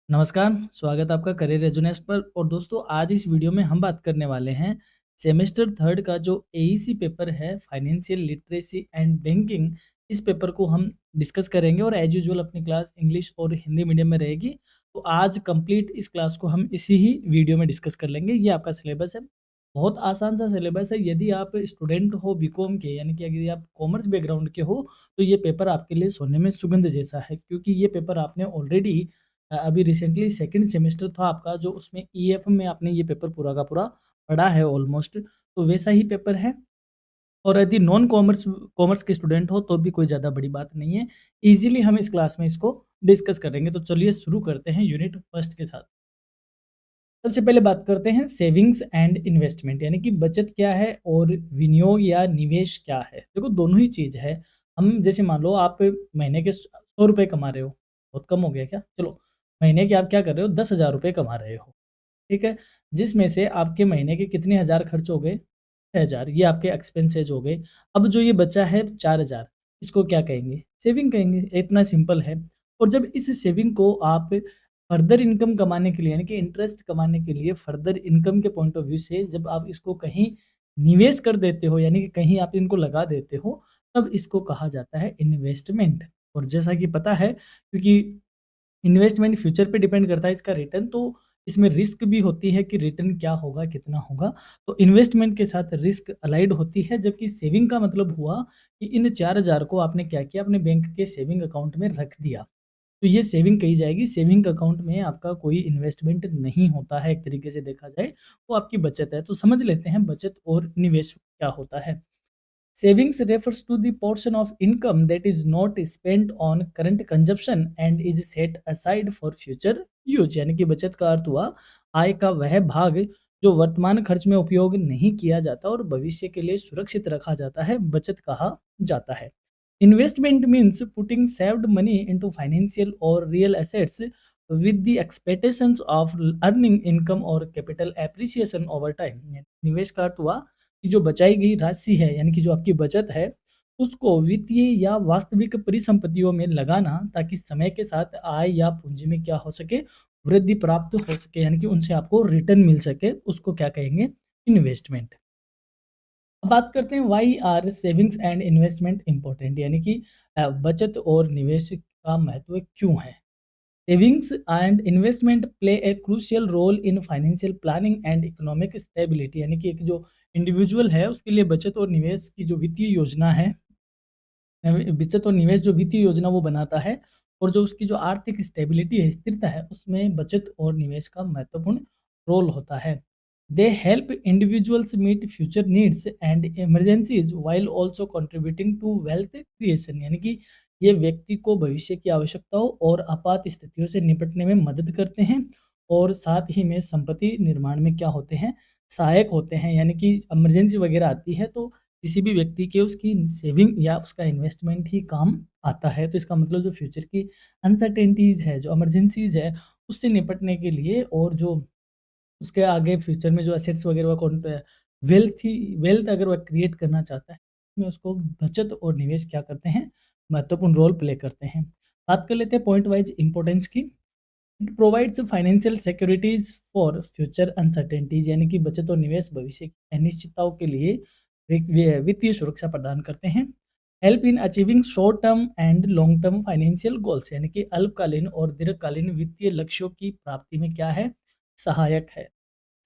नमस्कार, स्वागत है आपका करियर रेजोनेस्ट पर। और दोस्तों, आज इस वीडियो में हम बात करने वाले हैं सेमेस्टर थर्ड का जो एईसी पेपर है, फाइनेंशियल लिटरेसी एंड बैंकिंग। इस पेपर को हम डिस्कस करेंगे और एज यूजुअल अपनी क्लास इंग्लिश और हिंदी मीडियम में रहेगी। तो आज कंप्लीट इस क्लास को हम इसी ही वीडियो में डिस्कस कर लेंगे। ये आपका सिलेबस है, बहुत आसान सा सिलेबस है। यदि आप स्टूडेंट हो बीकॉम के, यानी कि अगर आप कॉमर्स बैकग्राउंड के हो, तो ये पेपर आपके लिए सोने में सुगंध जैसा है, क्योंकि ये पेपर आपने ऑलरेडी अभी रिसेंटली सेकंड सेमेस्टर था आपका, जो उसमें ईएफ में आपने ये पेपर पूरा का पूरा पढ़ा है ऑलमोस्ट, तो वैसा ही पेपर है। और यदि नॉन कॉमर्स कॉमर्स के स्टूडेंट हो तो भी कोई ज़्यादा बड़ी बात नहीं है। ईज़िली हम इस क्लास में इसको डिस्कस करेंगे। तो चलिए शुरू करते हैं यूनिट फर्स्ट के साथ। सबसे पहले बात करते हैं सेविंग्स एंड इन्वेस्टमेंट, यानी कि बचत क्या है और विनियोग या निवेश क्या है। देखो, दोनों ही चीज़ है। हम जैसे मान लो आप महीने के 100 रुपये कमा रहे हो, बहुत कम हो गया क्या? चलो, महीने के आप क्या कर रहे हो, 10,000 रुपये कमा रहे हो, ठीक है? जिसमें से आपके महीने के कितने हज़ार खर्च हो गए? 6,000, ये आपके एक्सपेंसेस हो गए। अब जो ये बचा है 4,000, इसको क्या कहेंगे? सेविंग कहेंगे। इतना सिंपल है। और जब इस सेविंग को आप फर्दर इनकम कमाने के लिए, यानी कि इंटरेस्ट कमाने के लिए, फर्दर इनकम के पॉइंट ऑफ व्यू से जब आप इसको कहीं निवेश कर देते हो, यानी कि कहीं आप इनको लगा देते हो, तब इसको कहा जाता है इन्वेस्टमेंट। और जैसा कि पता है, क्योंकि इन्वेस्टमेंट फ्यूचर पे डिपेंड करता है इसका रिटर्न, तो इसमें रिस्क भी होती है कि रिटर्न क्या होगा, कितना होगा। तो इन्वेस्टमेंट के साथ रिस्क अलाइड होती है, जबकि सेविंग का मतलब हुआ कि इन 4,000 को आपने क्या किया, अपने बैंक के सेविंग अकाउंट में रख दिया। तो ये सेविंग कही जाएगी। सेविंग अकाउंट में आपका कोई इन्वेस्टमेंट नहीं होता है, एक तरीके से देखा जाए, वो आपकी बचत है। तो समझ लेते हैं बचत और निवेश क्या होता है। Savings refers to the portion of income that is not spent on current consumption and is set aside for future use। यानी कि बचत का अर्थ हुआ आय का वह भाग जो वर्तमान खर्च में उपयोग नहीं किया जाता और भविष्य के लिए सुरक्षित रखा जाता है, बचत कहा जाता है। Investment means putting saved money into financial और real assets with the expectations of earning income और capital appreciation over time। निवेश का अर्थ हुआ कि जो बचाई गई राशि है, यानी कि जो आपकी बचत है, उसको वित्तीय या वास्तविक परिसंपत्तियों में लगाना, ताकि समय के साथ आय या पूंजी में क्या हो सके, वृद्धि प्राप्त हो सके, यानी कि उनसे आपको रिटर्न मिल सके, उसको क्या कहेंगे, इन्वेस्टमेंट। अब बात करते हैं why are savings and investment important, यानी कि बचत और निवेश का महत्व क्यों है। Savings and investment play a crucial role in financial planning and economic stability, यानी कि एक जो इंडिविजुअल है उसके लिए बचत और निवेश की जो वित्तीय योजना है, बचत और निवेश जो वित्तीय योजना वो बनाता है, और जो उसकी जो आर्थिक स्टेबिलिटी है, स्थिरता है, उसमें बचत और निवेश का महत्वपूर्ण रोल होता है। They help individuals meet future needs and emergencies while also contributing to wealth creation, यानी कि ये व्यक्ति को भविष्य की आवश्यकताओं और आपात स्थितियों से निपटने में मदद करते हैं, और साथ ही में संपत्ति निर्माण में क्या होते हैं, सहायक होते हैं। यानी कि इमरजेंसी वगैरह आती है तो किसी भी व्यक्ति के उसकी सेविंग या उसका इन्वेस्टमेंट ही काम आता है। तो इसका मतलब जो फ्यूचर की अनसर्टेनिटीज़ है, जो इमरजेंसीज़ है, उससे निपटने के लिए, और जो उसके आगे फ्यूचर में जो एसेट्स वगैरह वेल्थ अगर वह क्रिएट करना चाहता है, उसमें उसको बचत और निवेश क्या करते हैं, महत्वपूर्ण रोल प्ले करते हैं। बात कर लेते हैं पॉइंट वाइज इंपॉर्टेंस की। It provides financial securities for future uncertainties, यानी कि बचत और निवेश भविष्य की अनिश्चितताओं के लिए वित्तीय सुरक्षा प्रदान करते हैं। Help in achieving short term and long term financial goals, यानी कि अल्पकालीन और दीर्घकालीन वित्तीय लक्ष्यों की प्राप्ति में क्या है, सहायक है।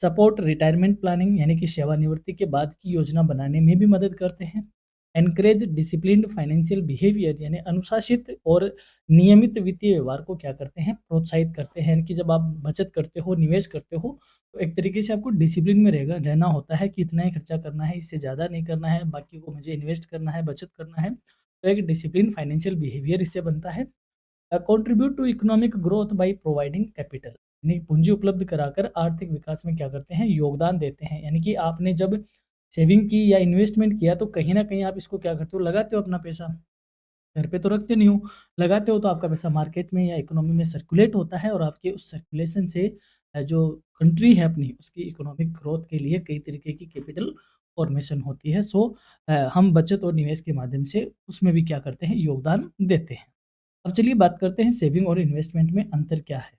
सपोर्ट रिटायरमेंट प्लानिंग, यानी कि सेवानिवृत्ति के बाद की योजना बनाने में भी मदद करते हैं। एनकरेज डिसिप्लिन्ड फाइनेंशियल बिहेवियर, यानी अनुशासित और नियमित वित्तीय व्यवहार को क्या करते हैं, प्रोत्साहित करते हैं। यानी कि जब आप बचत करते हो, निवेश करते हो, तो एक तरीके से आपको डिसिप्लिन में रहना होता है कि इतना ही खर्चा करना है, इससे ज़्यादा नहीं करना है, बाकी को मुझे इन्वेस्ट करना है, बचत करना है। तो एक डिसिप्लिन फाइनेंशियल बिहेवियर इससे बनता है। Contribute to economic growth by providing capital, यानी पूंजी उपलब्ध कराकर आर्थिक विकास में क्या करते हैं, योगदान देते हैं। यानी कि आपने जब सेविंग की या इन्वेस्टमेंट किया, तो कहीं ना कहीं आप इसको क्या करते हो, लगाते हो अपना पैसा। घर पे तो रखते नहीं हो, लगाते हो तो आपका पैसा मार्केट में या इकोनॉमी में सर्कुलेट होता है, और आपके उस सर्कुलेशन से जो कंट्री है अपनी, उसकी इकोनॉमिक ग्रोथ के लिए कई तरीके की कैपिटल फॉर्मेशन होती है। सो हम बचत और निवेश के माध्यम से उसमें भी क्या करते हैं, योगदान देते हैं। अब चलिए बात करते हैं सेविंग और इन्वेस्टमेंट में अंतर क्या है।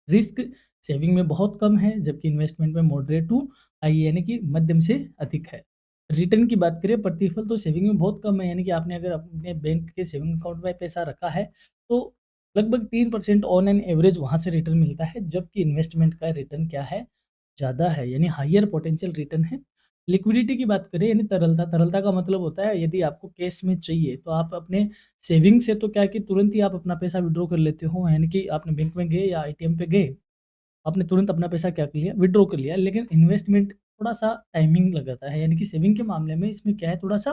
रिस्क सेविंग में बहुत कम है, जबकि इन्वेस्टमेंट में मॉडरेट टू हाई यानी कि मध्यम से अधिक है। रिटर्न की बात करें, प्रतिफल तो सेविंग में बहुत कम है, यानी कि आपने अगर अपने बैंक के सेविंग अकाउंट में पैसा रखा है तो लगभग 3% ऑन एन एवरेज वहाँ से रिटर्न मिलता है, जबकि इन्वेस्टमेंट का रिटर्न क्या है, ज़्यादा है, यानी हायर पोटेंशियल रिटर्न है। लिक्विडिटी की बात करें यानी तरलता, तरलता का मतलब होता है यदि आपको कैश में चाहिए तो आप अपने सेविंग से तो क्या है कि तुरंत ही आप अपना पैसा विड्रॉ कर लेते हो, यानी कि आपने बैंक में गए या एटीएम पे गए, आपने तुरंत अपना पैसा क्या कर लिया, विड्रॉ कर लिया। लेकिन इन्वेस्टमेंट थोड़ा-सा टाइमिंग लगाता है, यानी कि सेविंग के मामले में इसमें क्या है, थोड़ा-सा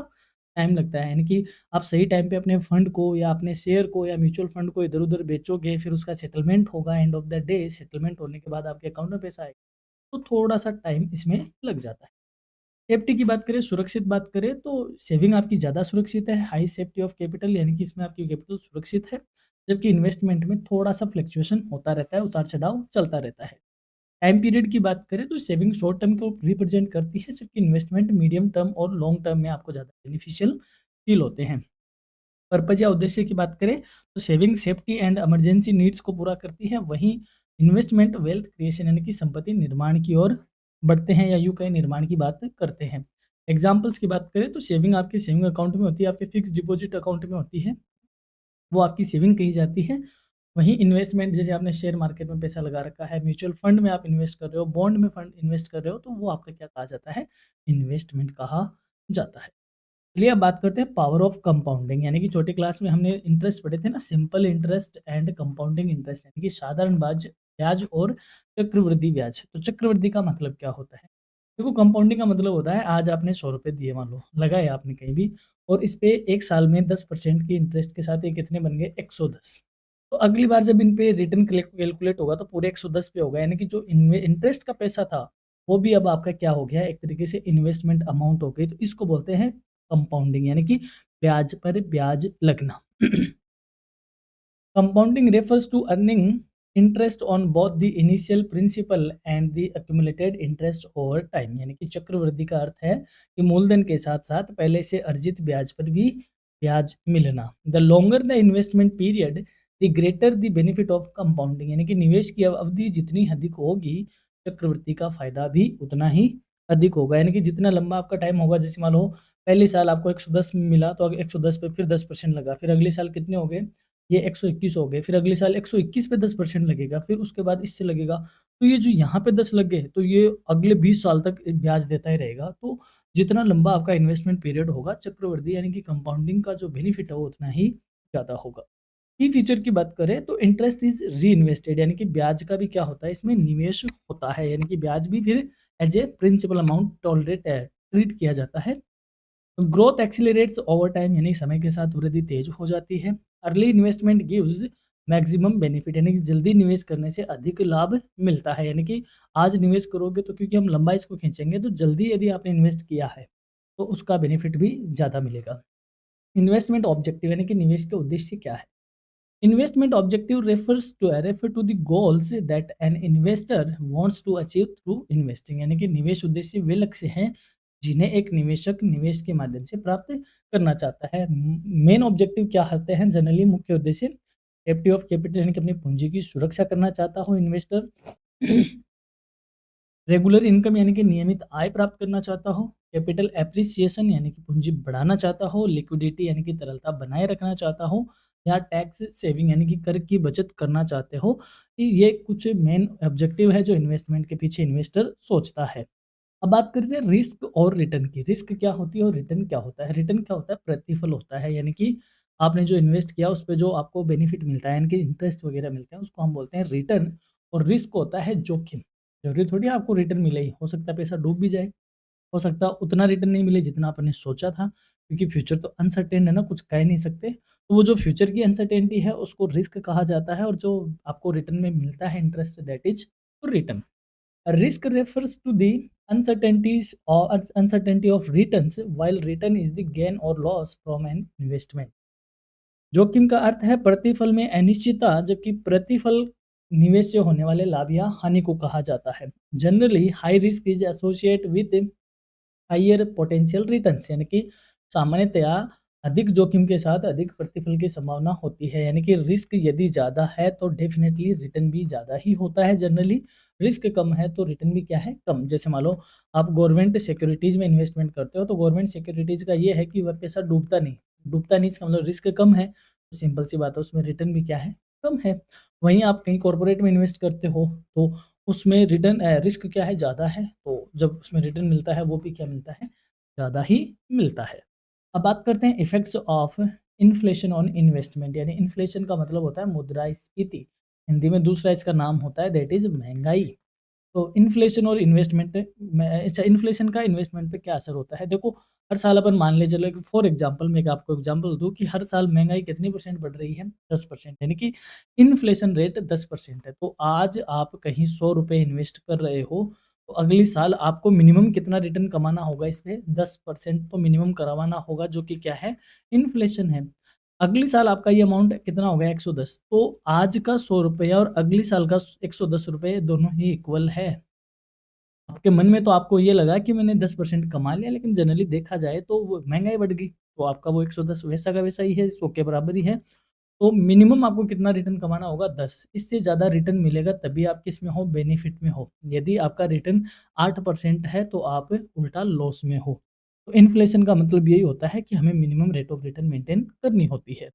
टाइम लगता है, यानी कि आप सही टाइम पे अपने फंड को या अपने शेयर को या म्यूचुअल फंड को इधर-उधर बेचोगे, फिर उसका सेटलमेंट होगा, end of the day settlement होने के बाद आपके अकाउंट में पैसा आएगा, तो थोड़ा-सा टाइम इसमें लग जाता है। सेफ्टी की बात करें, सुरक्षित बात करें तो सेविंग आपकी ज़्यादा सुरक्षित है, हाई सेफ्टी ऑफ कैपिटल, यानी कि इसमें आपकी कैपिटल सुरक्षित है, जबकि इन्वेस्टमेंट में थोड़ा-सा फ्लक्चुएशन होता रहता है, उतार-चढ़ाव चलता रहता है। टाइम पीरियड की बात करें तो सेविंग शॉर्ट टर्म को रिप्रेजेंट करती है, जबकि इन्वेस्टमेंट मीडियम टर्म और लॉन्ग टर्म में आपको ज़्यादा बेनिफिशियल फील होते हैं। पर्पज़ या उद्देश्य की बात करें तो saving safety and emergency needs को पूरा करती है, वहीं इन्वेस्टमेंट वेल्थ क्रिएशन यानी कि संपत्ति निर्माण की ओर बढ़ते हैं, या यूँ कहें निर्माण की बात करते हैं। एग्जाम्पल्स की बात करें तो सेविंग आपके सेविंग अकाउंट में होती है, आपके फिक्स डिपॉजिट अकाउंट में होती है, वो आपकी सेविंग कही जाती है। वहीं इन्वेस्टमेंट जैसे आपने शेयर मार्केट में पैसा लगा रखा है, म्यूचुअल फंड में आप इन्वेस्ट कर रहे हो, बॉन्ड में फंड इन्वेस्ट कर रहे हो, तो वो आपका क्या कहा जाता है, इन्वेस्टमेंट कहा जाता है। चलिए अब बात करते हैं पावर ऑफ कंपाउंडिंग, यानी कि छोटी क्लास में हमने इंटरेस्ट पढ़े थे ना, simple interest and compounding interest, यानी कि साधारण ब्याज ब्याज और चक्रवृद्धि ब्याज। तो चक्रवृद्धि का मतलब क्या होता है, देखो कंपाउंडिंग का मतलब होता है आज आपने 100 रुपये दिए, मान लो लगाए आपने कहीं भी, और इस पे एक साल में 10% की इंटरेस्ट के साथ ये कितने बन गए, 110। तो अगली बार जब इन पे रिटर्न कैलकुलेट होगा तो पूरे 110 पे होगा, यानी कि जो इंटरेस्ट का पैसा था वो भी अब आपका क्या हो गया, एक तरीके से इन्वेस्टमेंट अमाउंट हो गई। तो इसको बोलते हैं कंपाउंडिंग, यानी कि ब्याज पर ब्याज लगना। Compounding refers to earning interest on both the initial principal and the accumulated interest over time, यानी कि चक्रवृद्धि का अर्थ है कि मूलधन के साथ साथ पहले से अर्जित ब्याज पर भी ब्याज मिलना। The longer the investment period the greater the benefit of compounding, यानी कि निवेश की अवधि जितनी अधिक होगी चक्रवृद्धि का फायदा भी उतना ही अधिक होगा, यानी कि जितना लंबा आपका टाइम होगा, जैसे मान लो पहले साल आपको 110 मिला तो 110 पे फिर 10% लगा, फिर अगले साल कितने हो गए, ये 121 हो गए, फिर अगले साल 121 पे 10% लगेगा, फिर उसके बाद इससे लगेगा। तो ये जो यहाँ पे 10 लग गए, तो ये अगले 20 साल तक ब्याज देता ही रहेगा। तो जितना लंबा आपका इन्वेस्टमेंट पीरियड होगा, चक्रवृद्धि यानी कि कंपाउंडिंग का जो बेनिफिट है वो उतना ही ज़्यादा होगा। की फीचर की बात करें तो इंटरेस्ट इज़ रीइन्वेस्टेड, यानी कि ब्याज का भी क्या होता है, इसमें निवेश होता है, यानी कि ब्याज भी फिर as a principal amount treat किया जाता है। ग्रोथ एक्सीलरेट्स ओवर टाइम, यानी समय के साथ वृद्धि तेज हो जाती है। Early investment gives maximum benefit, यानी कि जल्दी निवेश करने से अधिक लाभ मिलता है, यानी कि आज निवेश करोगे तो क्योंकि हम लंबा इसको खींचेंगे, तो जल्दी यदि आपने इन्वेस्ट किया है तो उसका बेनिफिट भी ज़्यादा मिलेगा। इन्वेस्टमेंट ऑब्जेक्टिव, यानी कि निवेश के उद्देश्य क्या है। Investment objective refer to the goals that an investor wants to achieve through investing, यानी कि निवेश उद्देश्य वे लक्ष्य हैं जिन्हें एक निवेशक निवेश के माध्यम से प्राप्त करना चाहता है। मेन ऑब्जेक्टिव क्या होते हैं, जनरली मुख्य उद्देश्य सेफ्टी ऑफ कैपिटल, यानी कि अपनी पूंजी की सुरक्षा करना चाहता हो इन्वेस्टर। रेगुलर इनकम, यानी कि नियमित आय प्राप्त करना चाहता हो। कैपिटल एप्रिसिएशन, यानी कि पूंजी बढ़ाना चाहता हो। लिक्विडिटी, यानी कि तरलता बनाए रखना चाहता हो। या टैक्स सेविंग, यानी कि कर की बचत करना चाहते हो। ये कुछ मेन ऑब्जेक्टिव है जो इन्वेस्टमेंट के पीछे इन्वेस्टर सोचता है। अब बात करते हैं रिस्क और रिटर्न की। रिस्क क्या होती है और रिटर्न क्या होता है। रिटर्न क्या होता है, प्रतिफल होता है, यानी कि आपने जो इन्वेस्ट किया उस पे जो आपको बेनिफिट मिलता है, यानी कि इंटरेस्ट वगैरह मिलते हैं, उसको हम बोलते हैं रिटर्न। और रिस्क होता है जोखिम। ज़रूरी थोड़ी है आपको रिटर्न मिले ही, हो सकता है पैसा डूब भी जाए, हो सकता है उतना रिटर्न नहीं मिले जितना आपने सोचा था, क्योंकि फ्यूचर तो अनसर्टेन है ना, कुछ कह नहीं सकते। तो वो जो फ्यूचर की अनसर्टेनिटी है उसको रिस्क कहा जाता है, और जो आपको रिटर्न में मिलता है interest, that is return. Risk refers to the uncertainty of returns, while return is the gain or loss from an investment। जोखिम का अर्थ है प्रतिफल में अनिश्चितता, जबकि प्रतिफल निवेश से होने वाले लाभ या हानि को कहा जाता है। Generally high risk is associate with higher potential returns, यानी कि सामान्यतया अधिक जोखिम के साथ अधिक प्रतिफल की संभावना होती है, यानी कि रिस्क यदि ज़्यादा है तो डेफ़िनेटली रिटर्न भी ज़्यादा ही होता है जनरली, रिस्क कम है तो रिटर्न भी क्या है कम। जैसे मान लो आप गवर्नमेंट सिक्योरिटीज़ में इन्वेस्टमेंट करते हो तो गवर्नमेंट सिक्योरिटीज़ का ये है कि वह पैसा डूबता नहीं इसका मतलब रिस्क कम है, तो सिंपल सी बात है उसमें रिटर्न भी क्या है कम है। वहीं आप कहीं कॉर्पोरेट में इन्वेस्ट करते हो तो उसमें रिटर्न रिस्क क्या है ज़्यादा है, तो जब उसमें रिटर्न मिलता है वो भी क्या मिलता है ज़्यादा ही मिलता है। अब बात करते हैं effects of inflation on investment, यानी इन्फ्लेशन का मतलब होता है मुद्रास्फीति। हिंदी में दूसरा इसका नाम होता है दैट इज़ महँगाई। तो इन्फ्लेशन और इन्वेस्टमेंट में अच्छा इन्फ्लेशन का इन्वेस्टमेंट पे क्या असर होता है? देखो हर साल अपन मान ले चलो कि फॉर एग्ज़ाम्पल मैं एक आपको एग्ज़ाम्पल दूँ कि हर साल महँगाई कितनी परसेंट बढ़ रही है? 10%, यानी कि इन्फ्लेशन रेट 10% है। तो आज आप कहीं ₹100 इन्वेस्ट कर रहे हो, तो अगली साल आपको मिनिमम कितना रिटर्न कमाना होगा इस पे? 10% तो मिनिमम करवाना होगा जो कि क्या है? इन्फ्लेशन है। अगली साल आपका ये अमाउंट कितना हो गया 110, तो आज का ₹100 और अगली साल का ₹110 दोनों ही इक्वल है। आपके मन में तो आपको ये लगा कि मैंने 10% कमा लिया, लेकिन जनरली देखा जाए तो वो महँगाई बढ़ गई, तो आपका वो 110 वैसा का वैसा ही है, 100 के बराबर ही है। तो मिनिमम आपको कितना रिटर्न कमाना होगा 10, इससे ज़्यादा रिटर्न मिलेगा तभी आप किसमें हो बेनिफिट में हो। यदि आपका रिटर्न 8% है तो आप उल्टा लॉस में हो। तो इन्फ्लेशन का मतलब यही होता है कि हमें minimum rate of return maintain करनी होती है।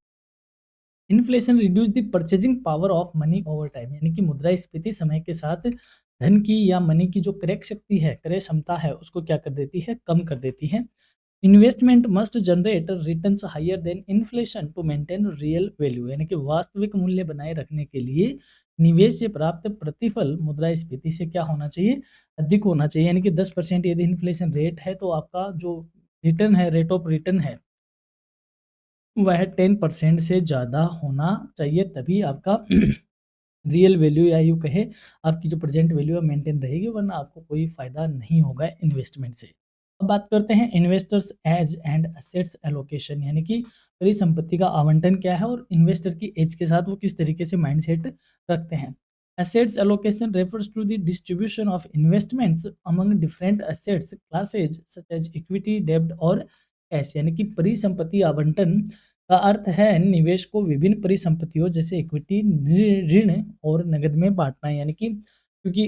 Inflation reduce the purchasing power of money over time, यानी कि मुद्रास्फीति समय के साथ धन की या मनी की जो क्रय शक्ति है, क्रय क्षमता है, उसको क्या कर देती है कम कर देती है। Investment must generate returns higher than inflation to maintain real value, यानी कि वास्तविक मूल्य बनाए रखने के लिए निवेश से प्राप्त प्रतिफल मुद्रास्फीति से क्या होना चाहिए अधिक होना चाहिए। यानी कि 10% यदि इन्फ्लेशन रेट है तो आपका जो रिटर्न है रेट ऑफ रिटर्न है वह 10% से ज़्यादा होना चाहिए, तभी आपका रियल वैल्यू या यूँ कहें आपकी जो प्रेजेंट वैल्यू है मेंटेन रहेगी, वरना आपको कोई फ़ायदा नहीं होगा इन्वेस्टमेंट से। अब बात करते हैं investors age and assets allocation, यानी कि परिसंपत्ति का आवंटन क्या है और इन्वेस्टर की एज के साथ वो किस तरीके से माइंडसेट रखते हैं। Assets allocation refers to the distribution of investments among different assets classes such as equity, डेब्ट और कैश, यानी कि परिसंपत्ति आवंटन का अर्थ है निवेश को विभिन्न परिसंपत्तियों जैसे इक्विटी, ऋण और नकद में बाँटना, यानी कि क्योंकि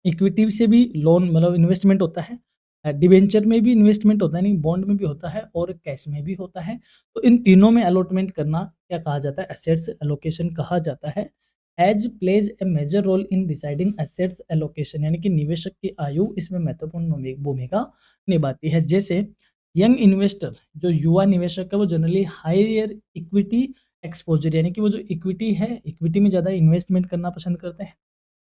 इक्विटी से भी लोन मतलब इन्वेस्टमेंट होता है, डिबेंचर में भी इन्वेस्टमेंट होता है, यानी बॉन्ड में भी होता है और कैश में भी होता है। तो इन तीनों में अलॉटमेंट करना क्या कहा जाता है? एसेट्स एलोकेशन कहा जाता है। Age plays a major role in deciding assets allocation, यानी कि निवेशक की आयु इसमें महत्वपूर्ण भूमिका निभाती है। जैसे यंग इन्वेस्टर जो युवा निवेशक है वो जनरली हायर इक्विटी एक्सपोज़र, यानी कि वो जो इक्विटी है, इक्विटी में ज़्यादा इन्वेस्टमेंट करना पसंद करते हैं।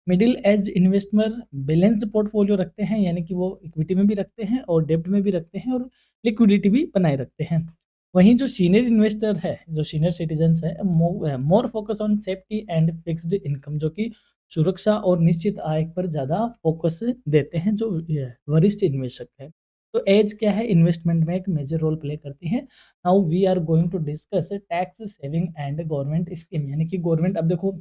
Middle age investor balanced portfolio रखते हैं, यानी कि वो इक्विटी में भी रखते हैं और डेब्ट में भी रखते हैं और लिक्विडिटी भी बनाए रखते हैं। वहीं जो सीनियर इन्वेस्टर है, जो सीनियर सिटीजन्स है, more focus on safety and fixed income, जो कि सुरक्षा और निश्चित आय पर ज़्यादा फोकस देते हैं, जो वरिष्ठ इन्वेस्टक है। तो एज क्या है इन्वेस्टमेंट में एक मेजर रोल प्ले करती है। Now we are going to discuss tax saving and government scheme, यानी कि गवर्नमेंट, अब देखो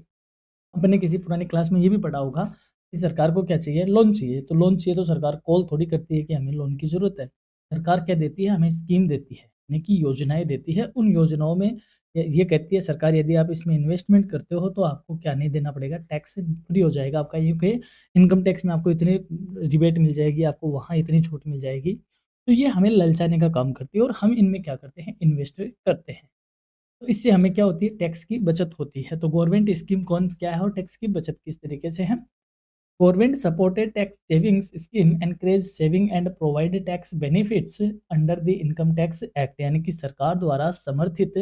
आपने किसी पुरानी क्लास में ये भी पढ़ा होगा कि सरकार को क्या चाहिए? लोन चाहिए। तो लोन चाहिए तो सरकार कॉल थोड़ी करती है कि हमें लोन की ज़रूरत है। सरकार क्या देती है? हमें स्कीम देती है, यानी कि योजनाएँ देती है। उन योजनाओं में ये कहती है सरकार यदि आप इसमें इन्वेस्टमेंट करते हो तो आपको क्या नहीं देना पड़ेगा, टैक्स फ्री हो जाएगा आपका, यूँ कहिए इनकम टैक्स में आपको इतनी रिबेट मिल जाएगी, आपको वहाँ इतनी छूट मिल जाएगी। तो ये हमें ललचाने का काम करती है और हम इनमें क्या करते हैं? इन्वेस्ट करते हैं। तो इससे हमें क्या होती है? टैक्स की बचत होती है। तो गवर्नमेंट स्कीम कौन क्या है और टैक्स की बचत किस तरीके से है? Government supported tax savings scheme encourage saving and provide tax benefits under the income tax act, यानी कि सरकार द्वारा समर्थित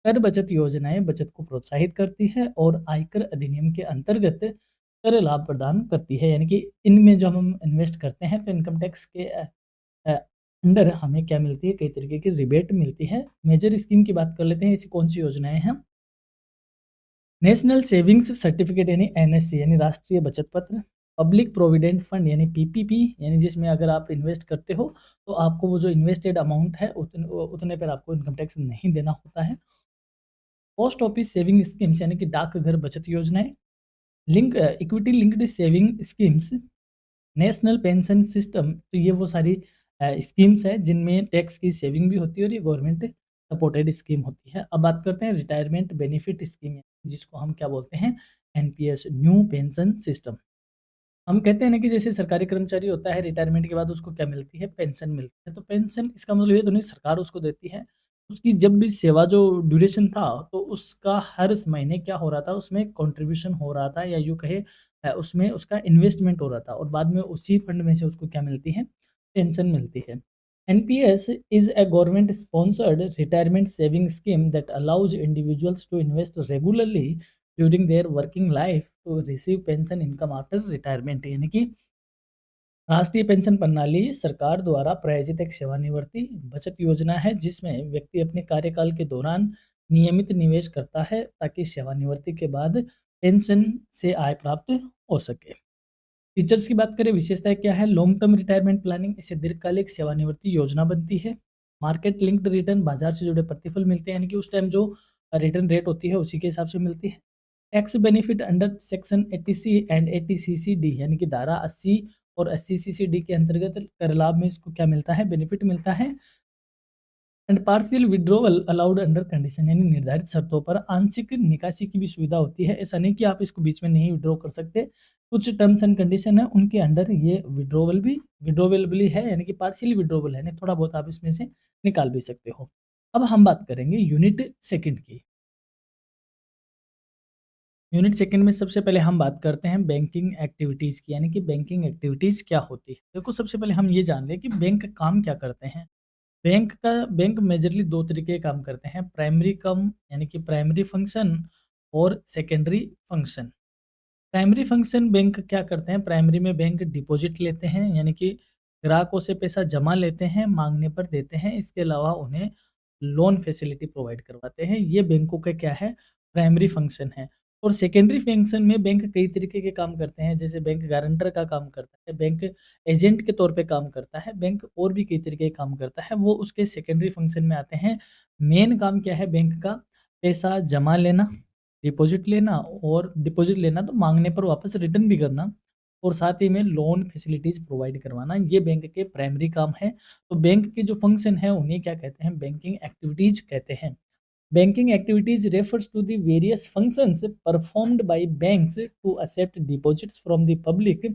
कर बचत योजनाएं बचत को प्रोत्साहित करती है और आयकर अधिनियम के अंतर्गत कर लाभ प्रदान करती है। यानी कि इनमें जब हम इन्वेस्ट करते हैं तो इनकम टैक्स के अंडर हमें क्या मिलती है? कई तरीके की रिबेट मिलती है। मेजर स्कीम की बात कर लेते हैं, ऐसी कौन सी योजनाएं हैं? नेशनल सेविंग्स सर्टिफिकेट यानी एनएससी, यानी राष्ट्रीय बचत पत्र। पब्लिक प्रोविडेंट फंड यानी पीपीपी, यानी जिसमें अगर आप इन्वेस्ट करते हो तो आपको वो जो इन्वेस्टेड अमाउंट है उतने पर आपको इनकम टैक्स नहीं देना होता है। पोस्ट ऑफिस सेविंग स्कीम्स यानी कि डाकघर बचत योजनाएं। Equity linked saving schemes. National pension system, तो ये वो सारी स्कीम्स है जिनमें टैक्स की सेविंग भी होती है और ये गवर्नमेंट सपोर्टेड स्कीम होती है। अब बात करते हैं रिटायरमेंट बेनिफिट स्कीम, जिसको हम क्या बोलते हैं, एनपीएस, न्यू पेंशन सिस्टम। हम कहते हैं ना कि जैसे सरकारी कर्मचारी होता है, रिटायरमेंट के बाद उसको क्या मिलती है, पेंशन मिलती है। तो पेंशन इसका मतलब ये तो नहीं सरकार उसको देती है। उसकी जब भी सेवा जो ड्यूरेशन था, तो उसका हर महीने क्या हो रहा था, उसमें कंट्रीब्यूशन हो रहा था, या यूँ कहे उसमें उसका इन्वेस्टमेंट हो रहा था, और बाद में उसी फंड में से उसको क्या मिलती है, पेंशन मिलती है। NPS is a government sponsored retirement saving scheme that allows individuals to invest regularly during their working life to receive pension income after retirement. यानी कि राष्ट्रीय पेंशन प्रणाली सरकार द्वारा प्रायोजित एक सेवानिवृत्ति बचत योजना है, जिसमें व्यक्ति अपने कार्यकाल के दौरान नियमित निवेश करता है ताकि सेवानिवृत्ति के बाद पेंशन से आय प्राप्त हो सके। फीचर्स की बात करें, विशेषताएं क्या है, लॉन्ग टर्म रिटायरमेंट प्लानिंग, इससे दीर्घकालिक सेवानिवृत्ति योजना बनती है। मार्केट लिंक्ड रिटर्न, बाजार से जुड़े प्रतिफल मिलते हैं, यानी कि उस टाइम जो रिटर्न रेट होती है उसी के हिसाब से मिलती है। Tax benefit under section 80C and 80CCD, यानी कि धारा 80 और 80CCD के अंतर्गत कर लाभ में इसको क्या मिलता है, बेनिफिट मिलता है। And partial withdrawal allowed under condition, यानी निर्धारित शर्तों पर आंशिक निकासी की भी सुविधा होती है। ऐसा नहीं कि आप इसको बीच में नहीं विड्रॉ कर सकते, कुछ टर्म्स एंड कंडीशन है उनके अंडर ये विड्रॉवेबल भी है, यानी कि पार्शियली विड्रॉवल है, नहीं थोड़ा बहुत आप इसमें से निकाल भी सकते हो। अब हम बात करेंगे यूनिट सेकंड की। यूनिट सेकंड में सबसे पहले हम बात करते हैं बैंकिंग एक्टिविटीज़ की, यानी कि बैंकिंग एक्टिविटीज़ क्या होती है। देखो, सबसे पहले हम ये जान लें कि बैंक काम क्या करते हैं। बैंक मेजरली 2 तरीके के काम करते हैं, प्राइमरी कम यानी कि प्राइमरी फंक्शन और secondary function. Primary function bank क्या करते हैं, प्राइमरी में बैंक डिपॉजिट लेते हैं, यानी कि ग्राहकों से पैसा जमा लेते हैं, माँगने पर देते हैं। इसके अलावा उन्हें लोन फैसिलिटी प्रोवाइड करवाते हैं। ये बैंकों का क्या है, प्राइमरी फंक्शन है। और सेकेंडरी फंक्शन में बैंक कई तरीके के काम करते हैं, जैसे बैंक गारंटर का काम करता है, बैंक एजेंट के तौर पे काम करता है, बैंक और भी कई तरीके के काम करता है, वो उसके सेकेंडरी फंक्शन में आते हैं। मेन काम क्या है बैंक का, पैसा जमा लेना, डिपॉजिट लेना तो माँगने पर वापस रिटर्न भी करना, और साथ ही में लोन फैसिलिटीज़ प्रोवाइड करवाना, ये बैंक के प्राइमरी काम है। तो बैंक के जो फंक्शन है उन्हें क्या कहते हैं, बैंकिंग एक्टिविटीज़ कहते हैं। Banking activities refers to the various functions performed by banks to accept deposits from the public,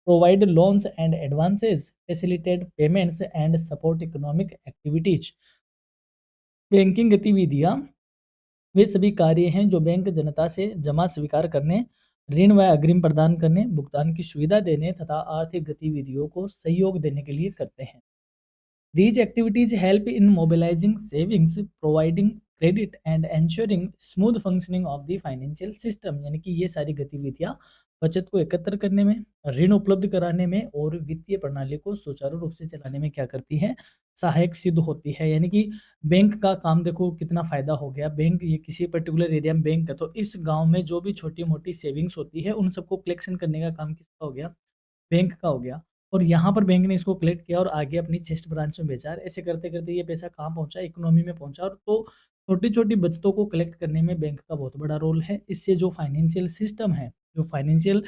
provide loans and advances, facilitate payments and support economic activities। Banking गतिविधियां वे सभी कार्य हैं जो बैंक जनता से जमा स्वीकार करने, ऋण व अग्रिम प्रदान करने, भुगतान की सुविधा देने तथा आर्थिक गतिविधियों को सहयोग देने के लिए करते हैं। These activities help in mobilizing savings, providing credit and ensuring smooth functioning of the financial system। यानी कि ये सारी गतिविधियां बचत को एकत्र करने में, ऋण उपलब्ध कराने में और वित्तीय प्रणाली को सुचारू रूप से चलाने में क्या करती है, सहायक सिद्ध होती है। यानी कि बैंक का काम देखो कितना फायदा हो गया। बैंक ये किसी पर्टिकुलर एरिया में बैंक है, तो इस गांव में जो भी छोटी मोटी सेविंग्स होती है उन सबको कलेक्शन करने का काम किसका हो गया, बैंक का हो गया। और यहाँ पर बैंक ने इसको कलेक्ट किया और आगे अपनी चेस्ट ब्रांच में बेचा। ऐसे करते-करते ये पैसा कहाँ पहुँचा? इकोनॉमी में पहुँचा। और तो छोटी-छोटी बचतों को कलेक्ट करने में बैंक का बहुत बड़ा रोल है। इससे जो फाइनेंशियल सिस्टम है, जो फाइनेंशियल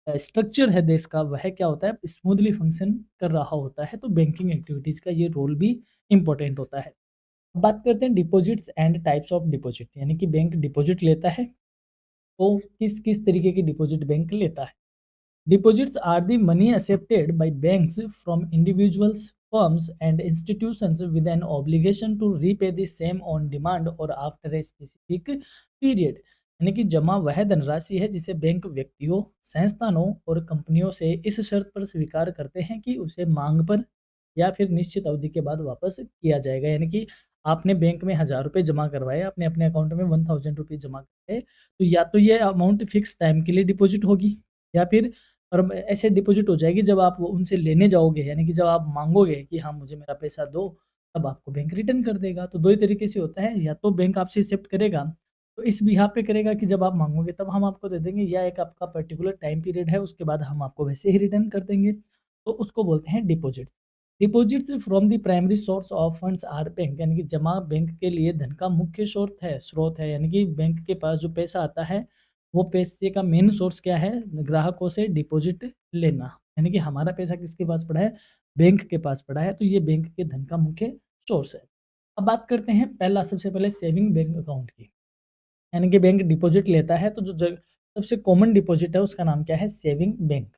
स्ट्रक्चर है देश का, वह क्या होता है? स्मूथली फंक्शन कर रहा होता है। तो बैंकिंग एक्टिविटीज़ का ये रोल भी इम्पोर्टेंट होता है। अब बात करते हैं deposits and types of deposit, यानी कि बैंक डिपॉजिट लेता है, तो किस-किस तरीके की डिपॉजिट बैंक लेता है? Deposits are the money accepted by banks from individuals, firms, and institutions with an obligation to repay the same on demand or after a specific period। यानी कि जमा वह धनराशि है जिसे बैंक व्यक्तियों, संस्थानों और कंपनियों से इस शर्त पर स्वीकार करते हैं कि उसे मांग पर या फिर निश्चित अवधि के बाद वापस किया जाएगा। यानी कि आपने बैंक में 1000 रुपये जमा करवाए, आपने अपने अकाउंट में 1000 रुपये जमा कराए, तो या तो ये अमाउंट फिक्स टाइम के लिए डिपॉजिट होगी, या फिर और ऐसे डिपॉज़िट हो जाएगी जब आप उनसे लेने जाओगे, यानी कि जब आप माँगोगे कि हाँ, मुझे मेरा पैसा दो, तब आपको बैंक रिटर्न कर देगा। तो 2 ही तरीके से होता है, या तो बैंक आपसे एक्सेप्ट करेगा, तो इस बिहाफ़ पे करेगा कि जब आप माँगोगे तब हम आपको दे देंगे, या एक आपका पर्टिकुलर टाइम पीरियड है, उसके बाद हम आपको वैसे ही रिटर्न कर देंगे। तो उसको बोलते हैं deposits. Deposits from the primary source of funds are bank, यानी कि जमा बैंक के लिए धन का मुख्य स्रोत है, यानी कि बैंक के पास जो पैसा आता है, वो पैसे का मेन सोर्स क्या है? ग्राहकों से डिपॉजिट लेना। यानी कि हमारा पैसा किसके पास पड़ा है? बैंक के पास पड़ा है, तो ये बैंक के धन का मुख्य सोर्स है। अब बात करते हैं पहला सबसे पहले सेविंग बैंक अकाउंट की, यानी कि बैंक डिपॉजिट लेता है तो जो सबसे कॉमन डिपॉजिट है उसका नाम क्या है? Saving bank.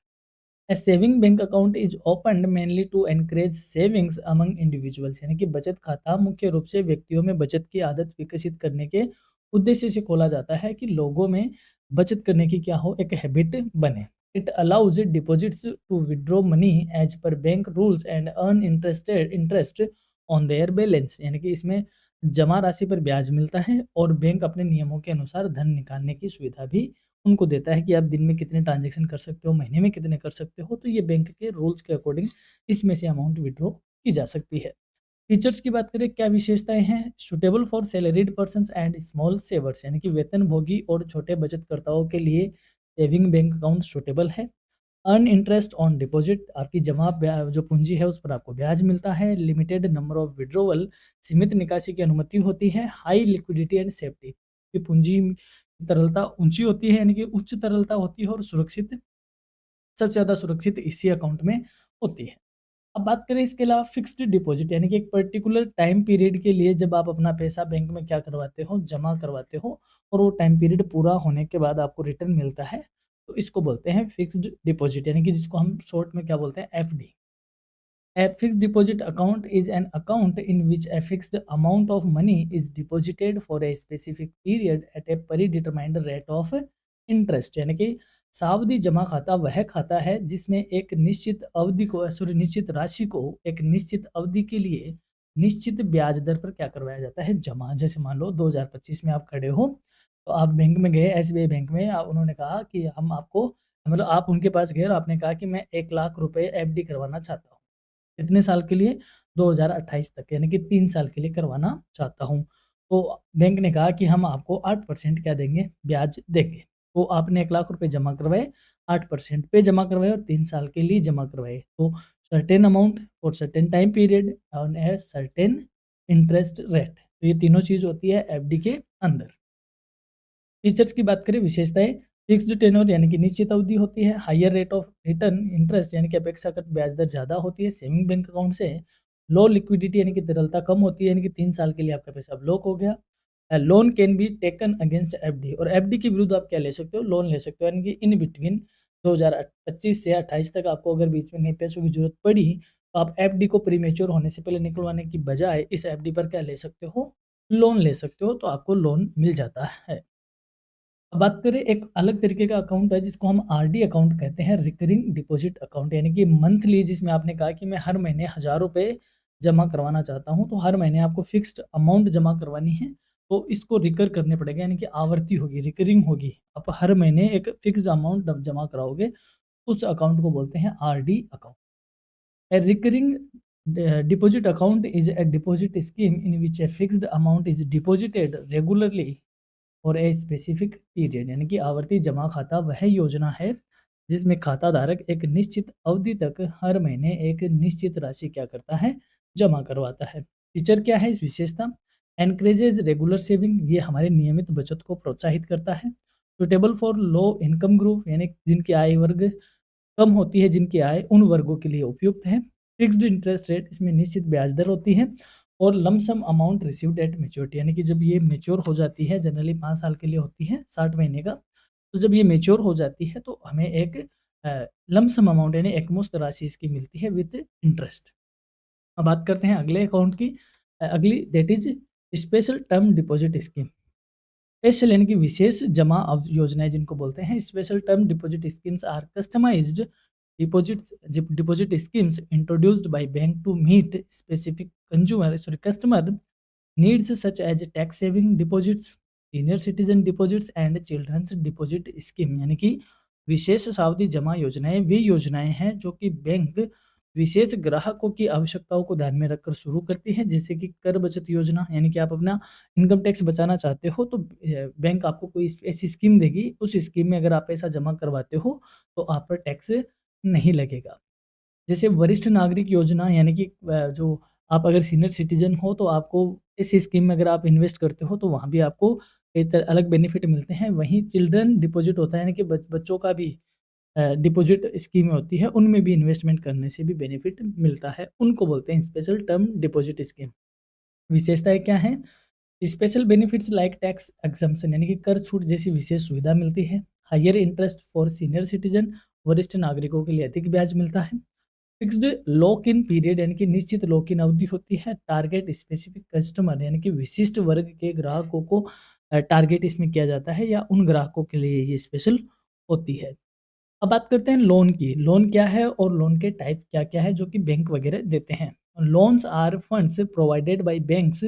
A saving bank account is opened mainly to encourage savings among individuals, यानी कि बचत खाता मुख्य रूप से व्यक्तियों में बचत की आदत विकसित करने के उद्देश्य से खोला जाता है कि लोगों में बचत करने की क्या हो, एक हैबिट बने। It allows deposits to withdraw money as per bank rules and earn interest on their balance, यानी कि इसमें जमा राशि पर ब्याज मिलता है और बैंक अपने नियमों के अनुसार धन निकालने की सुविधा भी उनको देता है कि आप दिन में कितने ट्रांजैक्शन कर सकते हो, महीने में कितने कर सकते हो, तो ये बैंक के रूल्स के अकॉर्डिंग इसमें से अमाउंट विड्रॉ की जा सकती है। फीचर्स की बात करें, क्या विशेषताएं हैं? Suitable for salaried persons and small savers, यानी कि वेतनभोगी और छोटे बचतकर्ताओं के लिए सेविंग बैंक अकाउंट सुटेबल है। अर्न इंटरेस्ट ऑन डिपॉजिट, आपकी जमा जो पूंजी है उस पर आपको ब्याज मिलता है। लिमिटेड नंबर ऑफ विड्रोवल, सीमित निकासी की अनुमति होती है। हाई लिक्विडिटी एंड सेफ्टी, ये पूंजी की तरलता ऊंची होती है, यानी कि उच्च तरलता होती है और सुरक्षित, सबसे ज़्यादा सुरक्षित इसी अकाउंट में होती है। अब बात करें इसके अलावा फिक्स्ड डिपॉजिट, यानी कि एक पर्टिकुलर टाइम पीरियड के लिए जब आप अपना पैसा बैंक में क्या करवाते हो, जमा करवाते हो, और वो टाइम पीरियड पूरा होने के बाद आपको रिटर्न मिलता है, तो इसको बोलते हैं फिक्स्ड डिपॉजिट, यानी कि जिसको हम शॉर्ट में क्या बोलते हैं, FD. A fixed deposit account is an account in which a fixed amount of money is deposited for a specific period at a predetermined rate of interest, यानी कि सावधि जमा खाता वह खाता है जिसमें एक निश्चित अवधि को निश्चित राशि को एक निश्चित अवधि के लिए निश्चित ब्याज दर पर क्या करवाया जाता है, जमा। जैसे मान लो 2025 में आप खड़े हो, तो आप बैंक में गए, एसबीआई बैंक में, उन्होंने कहा कि हम आपको, मतलब आप उनके पास गए और आपने कहा कि मैं 1 लाख रुपए एफडी करवाना चाहता हूँ। कितने साल के लिए? 2028 तक, यानी कि 3 साल के लिए करवाना चाहता हूँ। तो बैंक ने कहा कि हम आपको 8% क्या देंगे? ब्याज देंगे। तो आपने 1 लाख रुपए जमा करवाए, 8% पे जमा करवाए और 3 साल के लिए जमा करवाए। तो certain amount for certain time period on a certain interest rate. तो ये तीनों चीज़ होती है एफडी के अंदर। फीचर्स की बात करें, विशेषताएं, फिक्स्ड टेन्योर यानी कि निश्चित अवधि होती है। Higher rate of return interest, यानी कि अपेक्षाकृत ब्याज दर ज़्यादा होती है सेविंग बैंक अकाउंट से। लो लिक्विडिटी, यानी कि तरलता कम होती है, यानी कि 3 साल के लिए आपका पैसा ब्लॉक हो गया। Loan can be taken against FD, और एफडी के विरुद्ध आप क्या ले सकते हो? लोन ले सकते हो, यानी कि इन बिटवीन 2025 से 28 तक आपको अगर बीच में कहीं पैसों की जरूरत पड़ी, तो आप एफडी को प्रीमेच्योर होने से पहले निकलवाने की बजाय इस एफडी पर क्या ले सकते हो? लोन ले सकते हो, तो आपको लोन मिल जाता है। अब बात करें, एक अलग तरीके का अकाउंट है जिसको हम आरडी अकाउंट कहते हैं, रिकरिंग डिपॉजिट अकाउंट, यानी कि मंथली, जिसमें आपने कहा कि मैं हर महीने 1000 रुपए जमा करवाना चाहता हूं, तो हर महीने आपको फिक्स्ड अमाउंट जमा करवानी है, तो इसको रिकर करने पड़ेगा, यानी कि आवर्ती होगी, रिकरिंग होगी। आप हर महीने एक फिक्स्ड अमाउंट जमा कराओगे, उस अकाउंट को बोलते हैं RD account. A recurring deposit account is a deposit scheme in which a fixed amount is deposited regularly for a specific period, यानी कि आवर्ती जमा खाता वह योजना है जिसमें खाता धारक एक निश्चित अवधि तक हर महीने एक निश्चित राशि क्या करता है, जमा करवाता है। फीचर क्या है इस विशेषता? एनकरेजेज रेगुलर सेविंग, ये हमारे नियमित बचत को प्रोत्साहित करता है। Suitable for low income group, यानी जिनकी आय वर्ग कम होती है, जिनकी आय उन वर्गों के लिए उपयुक्त है। फिक्स्ड इंटरेस्ट रेट, इसमें निश्चित ब्याज दर होती है। और lump sum amount received at maturity, यानी कि जब ये मैच्योर हो जाती है, जनरली 5 साल के लिए होती है, 60 महीने का, तो जब ये मैच्योर हो जाती है तो हमें एक लमसम अमाउंट यानी एकमुश्त राशि इसकी मिलती है विद इंटरेस्ट। अब बात करते हैं अगले अकाउंट की, अगली, that is special term deposit scheme. Special यानी कि विशेष जमा योजनाएं जिनको बोलते हैं। Special term deposit schemes are customised deposit schemes introduced by bank to meet specific customer needs such as tax saving deposits, senior citizen deposits and children's deposit scheme, यानी कि विशेष सावधि जमा योजनाएं वे योजनाएं हैं जो कि बैंक विशेष ग्राहकों की आवश्यकताओं को ध्यान में रखकर शुरू करती है, जैसे कि कर बचत योजना, यानी कि आप अपना इनकम टैक्स बचाना चाहते हो, तो बैंक आपको कोई ऐसी स्कीम देगी, उस स्कीम में अगर आप पैसा जमा करवाते हो तो आप पर टैक्स नहीं लगेगा। जैसे वरिष्ठ नागरिक योजना, यानी कि जो आप अगर सीनियर सिटीजन हो तो आपको इस स्कीम में अगर आप इन्वेस्ट करते हो तो वहाँ भी आपको एक अलग बेनिफिट मिलते हैं। वहीं चिल्ड्रन डिपॉजिट होता है, यानी कि बच्चों का भी डिपॉजिट स्कीमें होती है, उनमें भी इन्वेस्टमेंट करने से भी बेनिफिट मिलता है, उनको बोलते हैं स्पेशल टर्म डिपॉजिट स्कीम। विशेषताएँ क्या हैं? Special benefits like tax exemption यानी कि कर छूट जैसी विशेष सुविधा मिलती है। Higher interest for senior citizen, वरिष्ठ नागरिकों के लिए अधिक ब्याज मिलता है। फिक्स्ड लॉक इन पीरियड यानी कि निश्चित लॉक इन अवधि होती है। टारगेट स्पेसिफिक कस्टमर यानी कि विशिष्ट वर्ग के ग्राहकों को टारगेट इसमें किया जाता है या उन ग्राहकों के लिए ये स्पेशल होती है। अब बात करते हैं लोन की। लोन क्या है और लोन के टाइप क्या-क्या है जो कि बैंक वगैरह देते हैं। Loans are funds provided by banks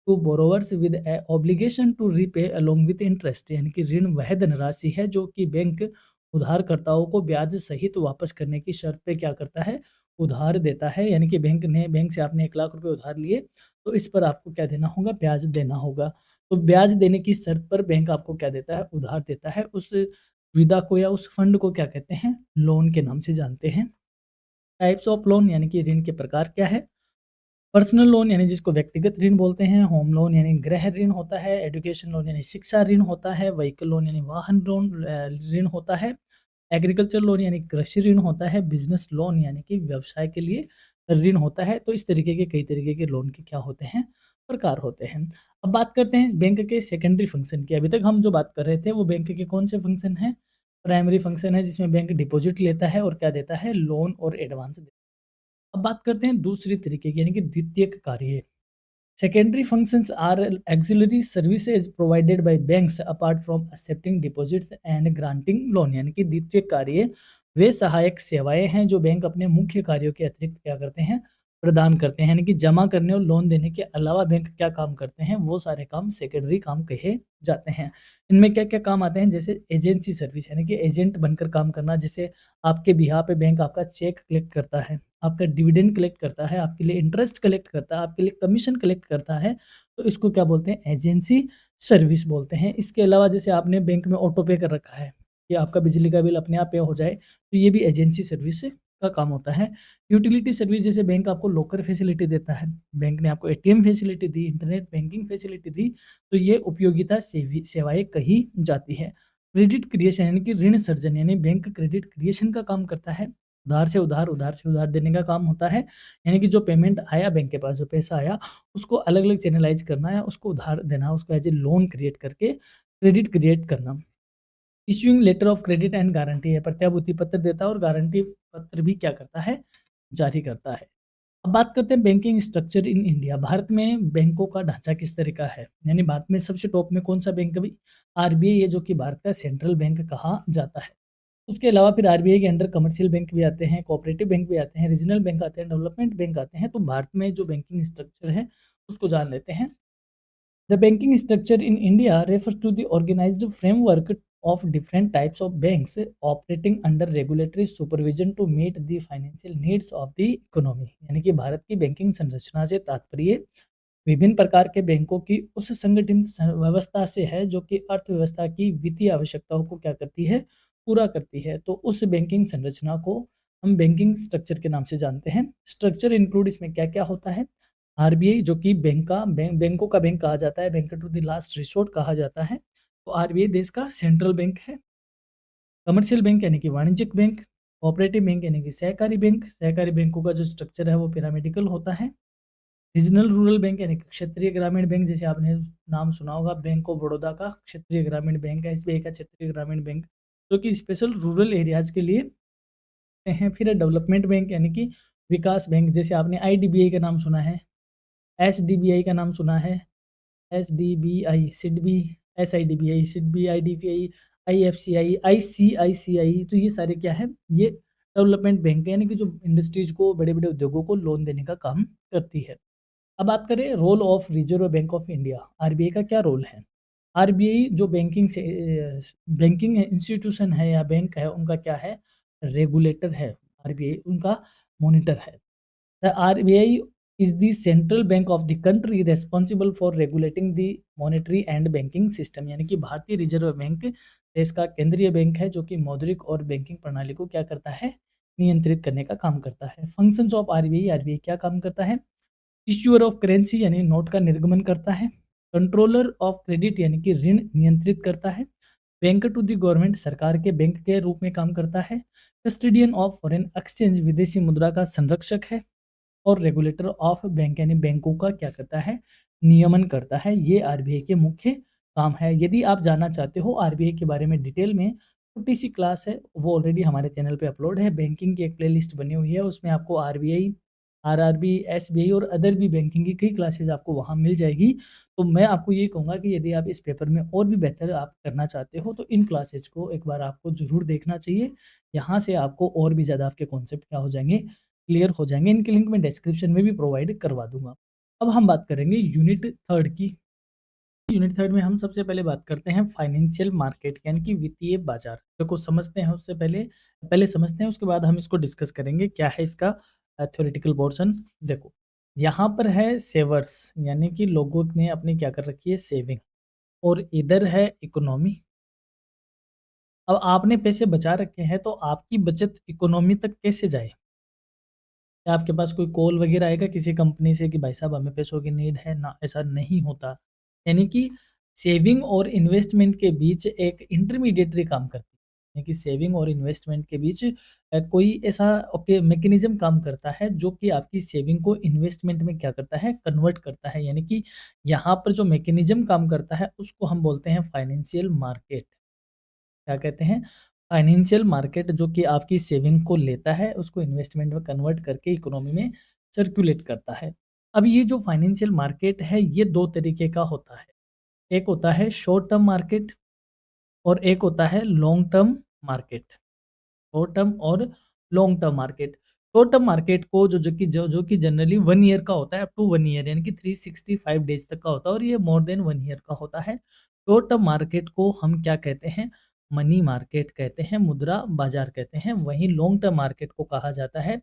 to borrowers with obligation to repay along with interest यानी कि ऋण वह धनराशि है जो कि बैंक उधारकर्ताओं को ब्याज सहित वापस करने की शर्त पे क्या करता है, उधार देता है। यानी कि बैंक से आपने 1 लाख रुपए उधार लिए, तो इस पर आपको क्या देना होगा, ब्याज देना होगा। तो ब्याज देने की शर्त पर बैंक आपको क्या देता है, उधार देता है। उस सुविधा को या उस फंड को क्या कहते हैं, लोन के नाम से जानते हैं। टाइप्स ऑफ लोन यानी कि ऋण के प्रकार क्या है? पर्सनल लोन यानी जिसको व्यक्तिगत ऋण बोलते हैं, होम लोन यानी गृह ऋण होता है, एजुकेशन लोन यानी शिक्षा ऋण होता है, व्हीकल लोन यानी वाहन लोन ऋण होता है, एग्रीकल्चर लोन यानी कृषि ऋण होता है, बिजनेस लोन यानी कि व्यवसाय के लिए ऋण होता है। तो इस तरीके के कई तरीके के लोन के क्या होते हैं, प्रकार होते हैं। अब बात करते हैं बैंक के सेकेंडरी फंक्शन की। अभी तक हम जो बात कर रहे थे वो बैंक के कौन से फंक्शन हैं? प्राइमरी फंक्शन है जिसमें बैंक डिपॉजिट लेता है और क्या देता है, लोन और एडवांस देता है। अब बात करते हैं दूसरी तरीके की यानी कि द्वितीयक कार्य। Secondary functions are ancillary services provided by banks apart from accepting deposits and granting loan यानी कि द्वितीयक कार्य वे सहायक सेवाएं हैं जो बैंक अपने मुख्य कार्यों के अतिरिक्त क्या करते हैं, प्रदान करते हैं। यानी कि जमा करने और लोन देने के अलावा बैंक क्या काम करते हैं, वो सारे काम सेकेंडरी काम कहे जाते हैं। इनमें क्या क्या काम आते हैं, जैसे एजेंसी सर्विस यानी कि एजेंट बनकर काम करना। जैसे आपके बिहाफ पे बैंक आपका चेक कलेक्ट करता है, आपका डिविडेंड कलेक्ट करता है, आपके लिए इंटरेस्ट कलेक्ट करता है, आपके लिए कमीशन कलेक्ट करता है, तो इसको क्या बोलते हैं, एजेंसी सर्विस बोलते हैं। इसके अलावा जैसे आपने बैंक में ऑटो पे कर रखा है कि आपका बिजली का बिल अपने आप पे हो जाए, तो ये भी एजेंसी सर्विस का काम होता है। यूटिलिटी सर्विस जैसे बैंक आपको लॉकर फैसिलिटी देता है, बैंक ने आपको एटीएम फैसिलिटी दी, इंटरनेट बैंकिंग फैसिलिटी दी, तो ये उपयोगिता सेवाएं कही जाती है। क्रेडिट क्रिएशन यानी कि ऋण सर्जन यानी बैंक क्रेडिट क्रिएशन का काम करता है। उधार से उधार देने का काम होता है। यानी कि जो पेमेंट आया बैंक के पास, जो पैसा आया, उसको अलग-अलग चैनलाइज़ करना या उसको उधार देना, उसको एज़ ए लोन क्रिएट करके क्रेडिट क्रिएट करना। Issuing letter of credit and guarantee है, प्रत्याभूति पत्र देता है और गारंटी पत्र भी क्या करता है, जारी करता है। अब बात करते हैं banking structure in India. Bharat में बैंकों का ढांचा किस तरह का है? यानी भारत में सबसे टॉप में कौन-सा बैंक है भई? आरबीआई है जो कि भारत का सेंट्रल बैंक कहा जाता है। उसके अलावा फिर आरबीआई के अंडर कमर्शियल बैंक भी आते हैं, कोऑपरेटिव बैंक भी आते हैं, रीजनल बैंक आते हैं, डेवलपमेंट बैंक आते हैं। तो भारत में जो बैंकिंग स्ट्रक्चर है, उसको जान लेते हैं। The banking structure in India refers to the organised framework of different types of banks operating under regulatory supervision to meet the financial needs of the economy। यानी कि भारत की बैंकिंग संरचना से तात्पर्य विभिन्न प्रकार के बैंकों की उस संगठित व्यवस्था से है जो कि अर्थव्यवस्था की वित्तीय आवश्यकताओं को क्या करती है, पूरा करती है। तो उस बैंकिंग संरचना को हम बैंकिंग स्ट्रक्चर के नाम से जानते हैं। स्ट्रक्चर इंक्लूड इसमें क्या क्या होता है, आरबीआई जो कि बैंकों का बैंक कहा जाता है, bank to the last resort कहा जाता है। तो आरबीआई देश का सेंट्रल बैंक है। कमर्शियल बैंक यानी कि वाणिज्यिक बैंक, कोऑपरेटिव बैंक यानी कि सहकारी बैंकों का जो स्ट्रक्चर है वो पिरामिडिकल होता है। रीजनल रूरल बैंक यानी कि क्षेत्रीय ग्रामीण बैंक, जैसे आपने नाम सुना होगा बैंक ऑफ बड़ौदा का क्षेत्रीय ग्रामीण बैंक है, एसबीआई का क्षेत्रीय ग्रामीण बैंक, जो कि स्पेशल रूरल एरियाज के लिए हैं। फिर डेवलपमेंट बैंक यानी कि विकास बैंक, जैसे आपने आईडीबीआई का नाम सुना है, एसडीबीआई का नाम सुना है, SDBI, SIDBI, SIDBI, SIDBI, IDBI, IFCI, ICICI, तो ये सारे क्या है, ये डेवलपमेंट बैंक है, यानी कि जो इंडस्ट्रीज को, बड़े-बड़े उद्योगों को लोन देने का काम करती है। अब बात करें role of Reserve Bank of India, RBI का क्या रोल है? आरबीआई जो बैंकिंग इंस्टीट्यूशन है या बैंक है, उनका क्या है, रेगुलेटर है। आरबीआई उनका मॉनिटर है। The RBI is the central bank of the country responsible for regulating the monetary and banking system। यानी कि भारतीय रिजर्व बैंक देश का केंद्रीय बैंक है जो कि मौद्रिक और बैंकिंग प्रणाली को क्या करता है, नियंत्रित करने का काम करता है। फंक्शंस ऑफ आरबीआई, आरबीआई क्या काम करता है, इश्यूअर ऑफ करेंसी यानी नोट का निर्गमन करता है, कंट्रोलर ऑफ क्रेडिट यानी कि ऋण नियंत्रित करता है, बैंक टू दी गवर्नमेंट सरकार के बैंक के रूप में काम करता है। कस्टोडियन ऑफ फॉरेन एक्सचेंज विदेशी मुद्रा का संरक्षक है। और रेगुलेटर ऑफ बैंक यानी बैंकों का क्या करता है, नियमन करता है। ये आरबीआई के मुख्य काम है। यदि आप जानना चाहते हो आरबीआई के बारे में डिटेल में, छोटी सी क्लास है, वो ऑलरेडी हमारे चैनल पे अपलोड है। बैंकिंग की एक प्लेलिस्ट बनी हुई है, उसमें आपको आरबीआई, आरआरबी, एसबीआई और अदर भी बैंकिंग की कई क्लासेस आपको वहाँ मिल जाएगी। तो मैं आपको ये कहूँगा कि यदि आप इस पेपर में और भी बेहतर आप करना चाहते हो तो इन क्लासेस को एक बार आपको ज़रूर देखना चाहिए। यहाँ से आपको और भी ज़्यादा आपके कॉन्सेप्ट क्या हो जाएंगे, क्लियर हो जाएंगे। इनके लिंक मैं डिस्क्रिप्शन में भी प्रोवाइड करवा दूंगा। अब हम बात करेंगे यूनिट थर्ड की। यूनिट थर्ड में हम सबसे पहले बात करते हैं फाइनेंशियल मार्केट यानी कि वित्तीय बाजार। देखो समझते हैं, उससे पहले पहले समझते हैं, उसके बाद हम इसको डिस्कस करेंगे क्या है इसका थ्योरेटिकल पोर्शन। देखो यहाँ पर है सेवर्स यानी कि लोगों ने अपनी क्या कर रखी है, सेविंग। और इधर है इकोनॉमी। अब आपने पैसे बचा रखे हैं तो आपकी बचत इकोनॉमी तक कैसे जाए? क्या आपके पास कोई कॉल वगैरह आएगा किसी कंपनी से कि भाई साहब हमें पैसों की नीड है ना? ऐसा नहीं होता। यानी कि सेविंग और इन्वेस्टमेंट के बीच एक इंटरमीडिएटरी काम करती है। यानी कि सेविंग और इन्वेस्टमेंट के बीच कोई ऐसा ओके मैकेनिज्म काम करता है जो कि आपकी सेविंग को इन्वेस्टमेंट में क्या करता है, कन्वर्ट करता है। यानी कि यहाँ पर जो मैकेनिज्म काम करता है उसको हम बोलते हैं फाइनेंशियल मार्केट। क्या कहते हैं? फाइनेंशियल मार्केट, जो कि आपकी सेविंग को लेता है, उसको इन्वेस्टमेंट में कन्वर्ट करके इकोनॉमी में सर्कुलेट करता है। अब ये जो फाइनेंशियल मार्केट है, ये 2 तरीके का होता है। एक होता है शॉर्ट टर्म मार्केट और एक होता है long term market. Short term और long term market. Short term market को जो कि जनरली 1 ईयर का होता है, अप टू 1 ईयर यानी कि 365 डेज़ तक का होता है और ये मोर देन 1 ईयर का होता है। शॉर्ट टर्म मार्केट को हम क्या कहते हैं? मनी मार्केट कहते हैं, मुद्रा बाजार कहते हैं। वहीं लॉन्ग टर्म मार्केट को कहा जाता है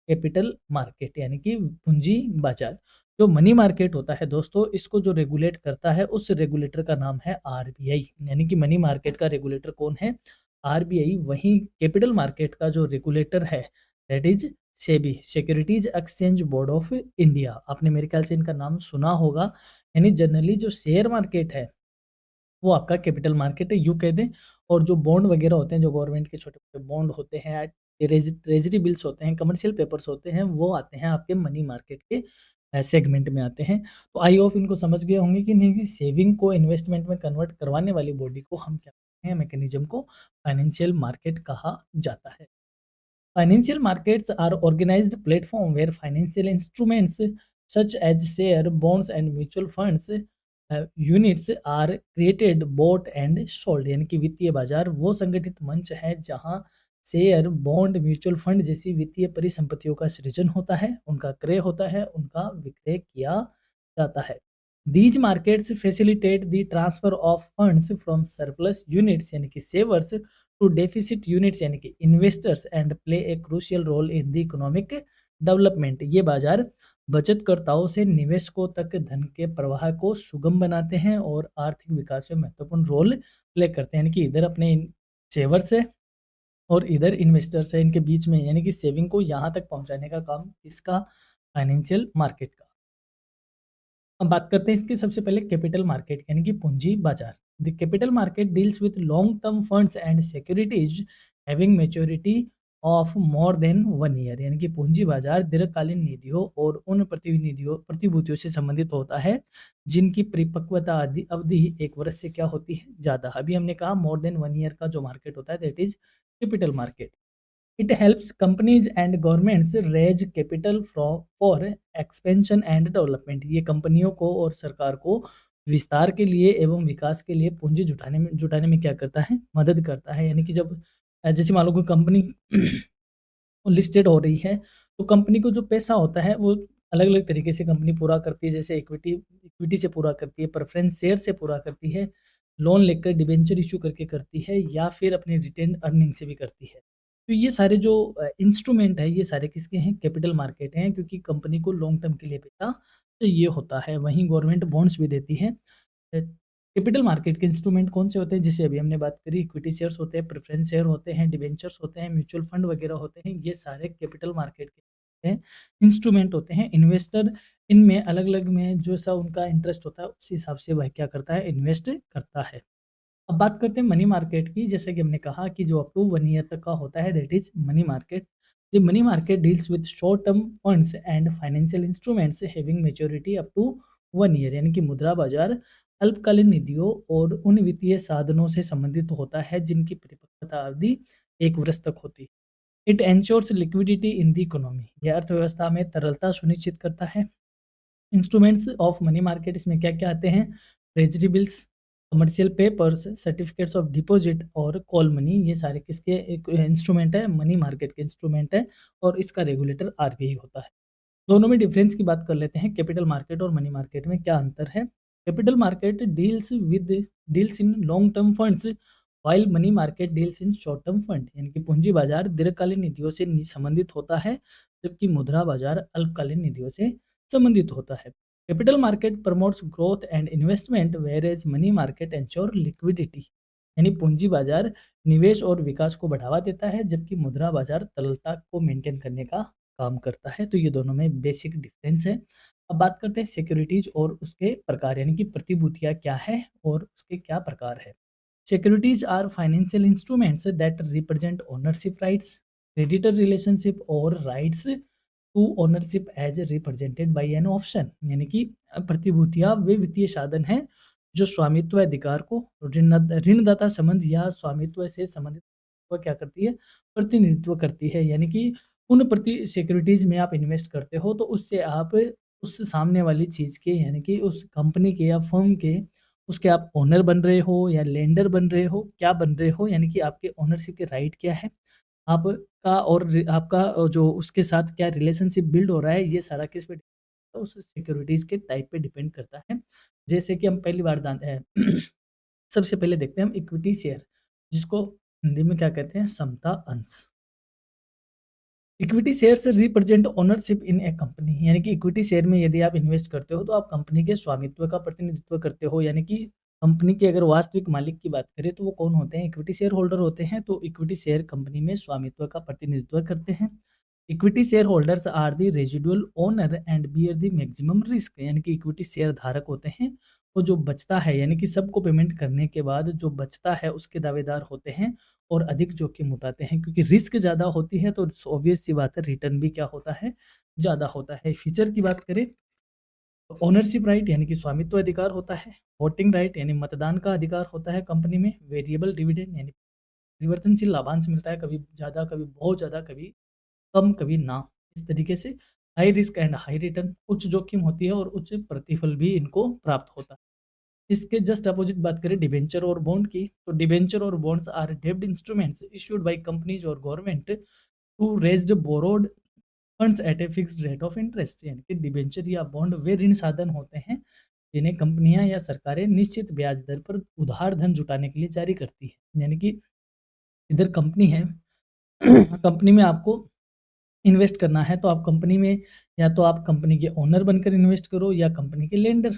कैपिटल मार्केट यानी कि पूंजी बाजार। जो मनी मार्केट होता है दोस्तों, इसको जो रेगुलेट करता है उस रेगुलेटर का नाम है आरबीआई। यानी कि मनी मार्केट का रेगुलेटर कौन है? आरबीआई। वहीं कैपिटल मार्केट का जो रेगुलेटर है that is SEBI, securities exchange board of India. आपने मेरे ख्याल से इनका नाम सुना होगा। यानी जनरली जो शेयर मार्केट है वो आपका कैपिटल मार्केट है, यूँ कह दें। और जो बॉन्ड वगैरह होते हैं, जो गवर्नमेंट के छोटे-छोटे बॉन्ड होते हैं, ट्रेज़री बिल्स होते हैं, कमर्शियल पेपर्स होते हैं, वो आते हैं आपके मनी मार्केट के सेगमेंट में आते हैं। तो आई होप इनको समझ गए होंगे कि नहीं, कि सेविंग को इन्वेस्टमेंट में कन्वर्ट करवाने वाली बॉडी को हम क्या कहते हैं, मैकेनिज़्म को फाइनेंशियल मार्केट कहा जाता है। Financial markets are organized platform where financial instruments such as share, bonds and mutual funds units are created, bought and sold। यानी कि वित्तीय बाजार वो संगठित मंच है जहां शेयर, बॉन्ड, म्यूचुअल फंड जैसी वित्तीय परिसंपत्तियों का सृजन होता है, उनका क्रय होता है, उनका विक्रय किया जाता है। These markets facilitate the transfer of funds from surplus units यानी कि savers to deficit units यानी कि investors and play a crucial role in the economic development। ये बाजार बचतकर्ताओं से निवेशकों तक धन के प्रवाह को सुगम बनाते हैं और आर्थिक विकास में महत्वपूर्ण रोल प्ले करते हैं। यानी कि इधर अपने सेवर्स है और इधर इन्वेस्टर्स है, इनके बीच में यानी कि सेविंग को यहाँ तक पहुँचाने का काम इसका फाइनेंशियल मार्केट का। अब बात करते हैं इसके सबसे पहले कैपिटल मार्केट यानी कि पूंजी बाजार। The capital market deals with long term funds and securities having maturity of more than 1 year. यानी कि पूंजी बाजार दीर्घकालीन निधियों और उन प्रतिभूतियों से संबंधित होता है जिनकी परिपक्वता अवधि 1 वर्ष से क्या होती है, ज़्यादा। अभी हमने कहा मोर देन 1 ईयर का जो मार्केट होता है that is capital market. It helps companies and governments raise capital for expansion and development। ये कंपनियों को और सरकार को विस्तार के लिए एवं विकास के लिए पूंजी जुटाने में क्या करता है, मदद करता है। यानी कि जब जैसे मान लो कोई कंपनी लिस्टेड हो रही है तो कंपनी को जो पैसा होता है वो अलग अलग तरीके से कंपनी पूरा करती है। जैसे इक्विटी इक्विटी से पूरा करती है, प्रेफरेंस शेयर से पूरा करती है, लोन लेकर डिबेंचर इशू करके करती है, या फिर अपनी रिटेन अर्निंग से भी करती है। तो ये सारे जो इंस्ट्रूमेंट है ये सारे किसके हैं, कैपिटल मार्केट हैं, क्योंकि कंपनी को लॉन्ग टर्म के लिए पैसा चाहिए होता है। वहीं गवर्नमेंट बॉन्ड्स भी देती है। कैपिटल मार्केट के इंस्ट्रूमेंट कौन से होते हैं, जैसे अभी हमने बात करी, इक्विटी शेयर्स होते हैं, प्रेफरेंस शेयर होते हैं, डिबेंचर्स होते हैं, म्यूचुअल फंड वगैरह होते हैं। ये सारे कैपिटल मार्केट के इंस्ट्रूमेंट होते हैं। इन्वेस्टर इनमें अलग अलग में जो सा उनका इंटरेस्ट होता है उस हिसाब से वह क्या करता है, इन्वेस्ट करता है। अब बात करते हैं मनी मार्केट की। जैसा कि हमने कहा कि जो अप टू 1 ईयर तक का होता है, that is money market. The money market deals with short term funds and financial instruments having maturity up to 1 year, यानी कि मुद्रा बाजार अल्पकालीन निधियों और उन वित्तीय साधनों से संबंधित होता है जिनकी परिपक्वता अवधि 1 वर्ष तक होती है। It ensures liquidity in the economy, यह अर्थव्यवस्था में तरलता सुनिश्चित करता है। इंस्ट्रूमेंट्स ऑफ मनी मार्केट इसमें क्या-क्या आते हैं? Treasury bills, commercial papers, certificates of deposit और कॉल मनी, ये सारे किसके एक इंस्ट्रूमेंट है? मनी मार्केट के इंस्ट्रूमेंट है और इसका रेगुलेटर आरबीआई होता है। दोनों में डिफरेंस की बात कर लेते हैं। कैपिटल मार्केट और मनी मार्केट में क्या अंतर है? Capital market deals in long term funds, while money market deals in short term fund, यानी कि पूंजी बाजार दीर्घकालीन निधियों से संबंधित होता है, जबकि मुद्रा बाजार अल्पकालीन निधियों से संबंधित होता है। Capital market promotes growth and investment, whereas money market ensure liquidity, यानी पूंजी बाजार निवेश और विकास को बढ़ावा देता है, जबकि मुद्रा बाजार तरलता को मेंटेन करने का काम करता है। तो ये दोनों में बेसिक डिफरेंस है। अब बात करते हैं सिक्योरिटीज और उसके प्रकार, यानी कि प्रतिभूतियाँ क्या है और उसके क्या प्रकार है। Securities are financial instruments that represent ownership rights, creditor relationship और rights to ownership as represented by an option, यानी कि प्रतिभूतियां वे वित्तीय साधन हैं जो स्वामित्व अधिकार को ऋणदाता संबंध या स्वामित्व से संबंधित वो क्या करती है? प्रतिनिधित्व करती है, यानी कि उन प्रति सिक्योरिटीज में आप इन्वेस्ट करते हो तो उससे आप उस सामने वाली चीज के, यानी कि उस कंपनी के या फर्म के, उसके आप ओनर बन रहे हो या लेंडर बन रहे हो, क्या बन रहे हो, यानी कि आपके ओनरशिप के राइट क्या है, आपका और आपका जो उसके साथ क्या रिलेशनशिप बिल्ड हो रहा है, ये सारा किस पे डिपेंड, उस सिक्योरिटीज़ के टाइप पे डिपेंड करता है। जैसे कि हम पहली बार जानते हैं सबसे पहले देखते हैं हम इक्विटी शेयर, जिसको हिंदी में क्या कहते हैं? समता अंश। इक्विटी शेयर से रिप्रेजेंट ओनरशिप इन ए कंपनी, यानी कि इक्विटी शेयर में यदि आप इन्वेस्ट करते हो तो आप कंपनी के स्वामित्व का प्रतिनिधित्व करते हो, यानी कि कंपनी के अगर वास्तविक मालिक की बात करें तो वो कौन होते हैं? इक्विटी शेयर होल्डर होते हैं। तो इक्विटी शेयर कंपनी में स्वामित्व का प्रतिनिधित्व करते हैं। Equity share holders are the residual owner and bear the maximum risk, यानी कि इक्विटी शेयर धारक होते हैं वो जो बचता है, यानी कि सबको पेमेंट करने के बाद जो बचता है उसके दावेदार होते हैं और अधिक जोखिम उठाते हैं, क्योंकि रिस्क ज़्यादा होती है तो ऑब्वियस सी बात है रिटर्न भी क्या होता है? ज़्यादा होता है। फीचर की बात करें तो ओनरशिप राइट, यानी कि स्वामित्व अधिकार होता है। वोटिंग राइट, यानी मतदान का अधिकार होता है कंपनी में। वेरिएबल डिविडेंड, यानी परिवर्तनशील लाभांश मिलता है, कभी ज़्यादा कभी बहुत ज़्यादा, कभी कम कभी ना, इस तरीके से। High risk and high return, उच्च जोखिम होती है और उच्च प्रतिफल भी इनको प्राप्त होता है। इसके जस्ट अपोजिट बात करें डिबेंचर और बॉन्ड की, तो डिबेंचर और बॉन्ड्स आर डेब्ट इंस्ट्रूमेंट्स इश्यूड बाय कंपनीज और government to raised borrowed funds at a fixed rate of interest, यानी कि डिबेंचर या बॉन्ड वे ऋण साधन होते हैं जिन्हें कंपनियां या सरकारें निश्चित ब्याज दर पर उधार धन जुटाने के लिए जारी करती है। यानी कि इधर कंपनी है कंपनी में आपको इन्वेस्ट करना है तो आप कंपनी में, या तो आप कंपनी के ओनर बनकर इन्वेस्ट करो या कंपनी के लेंडर।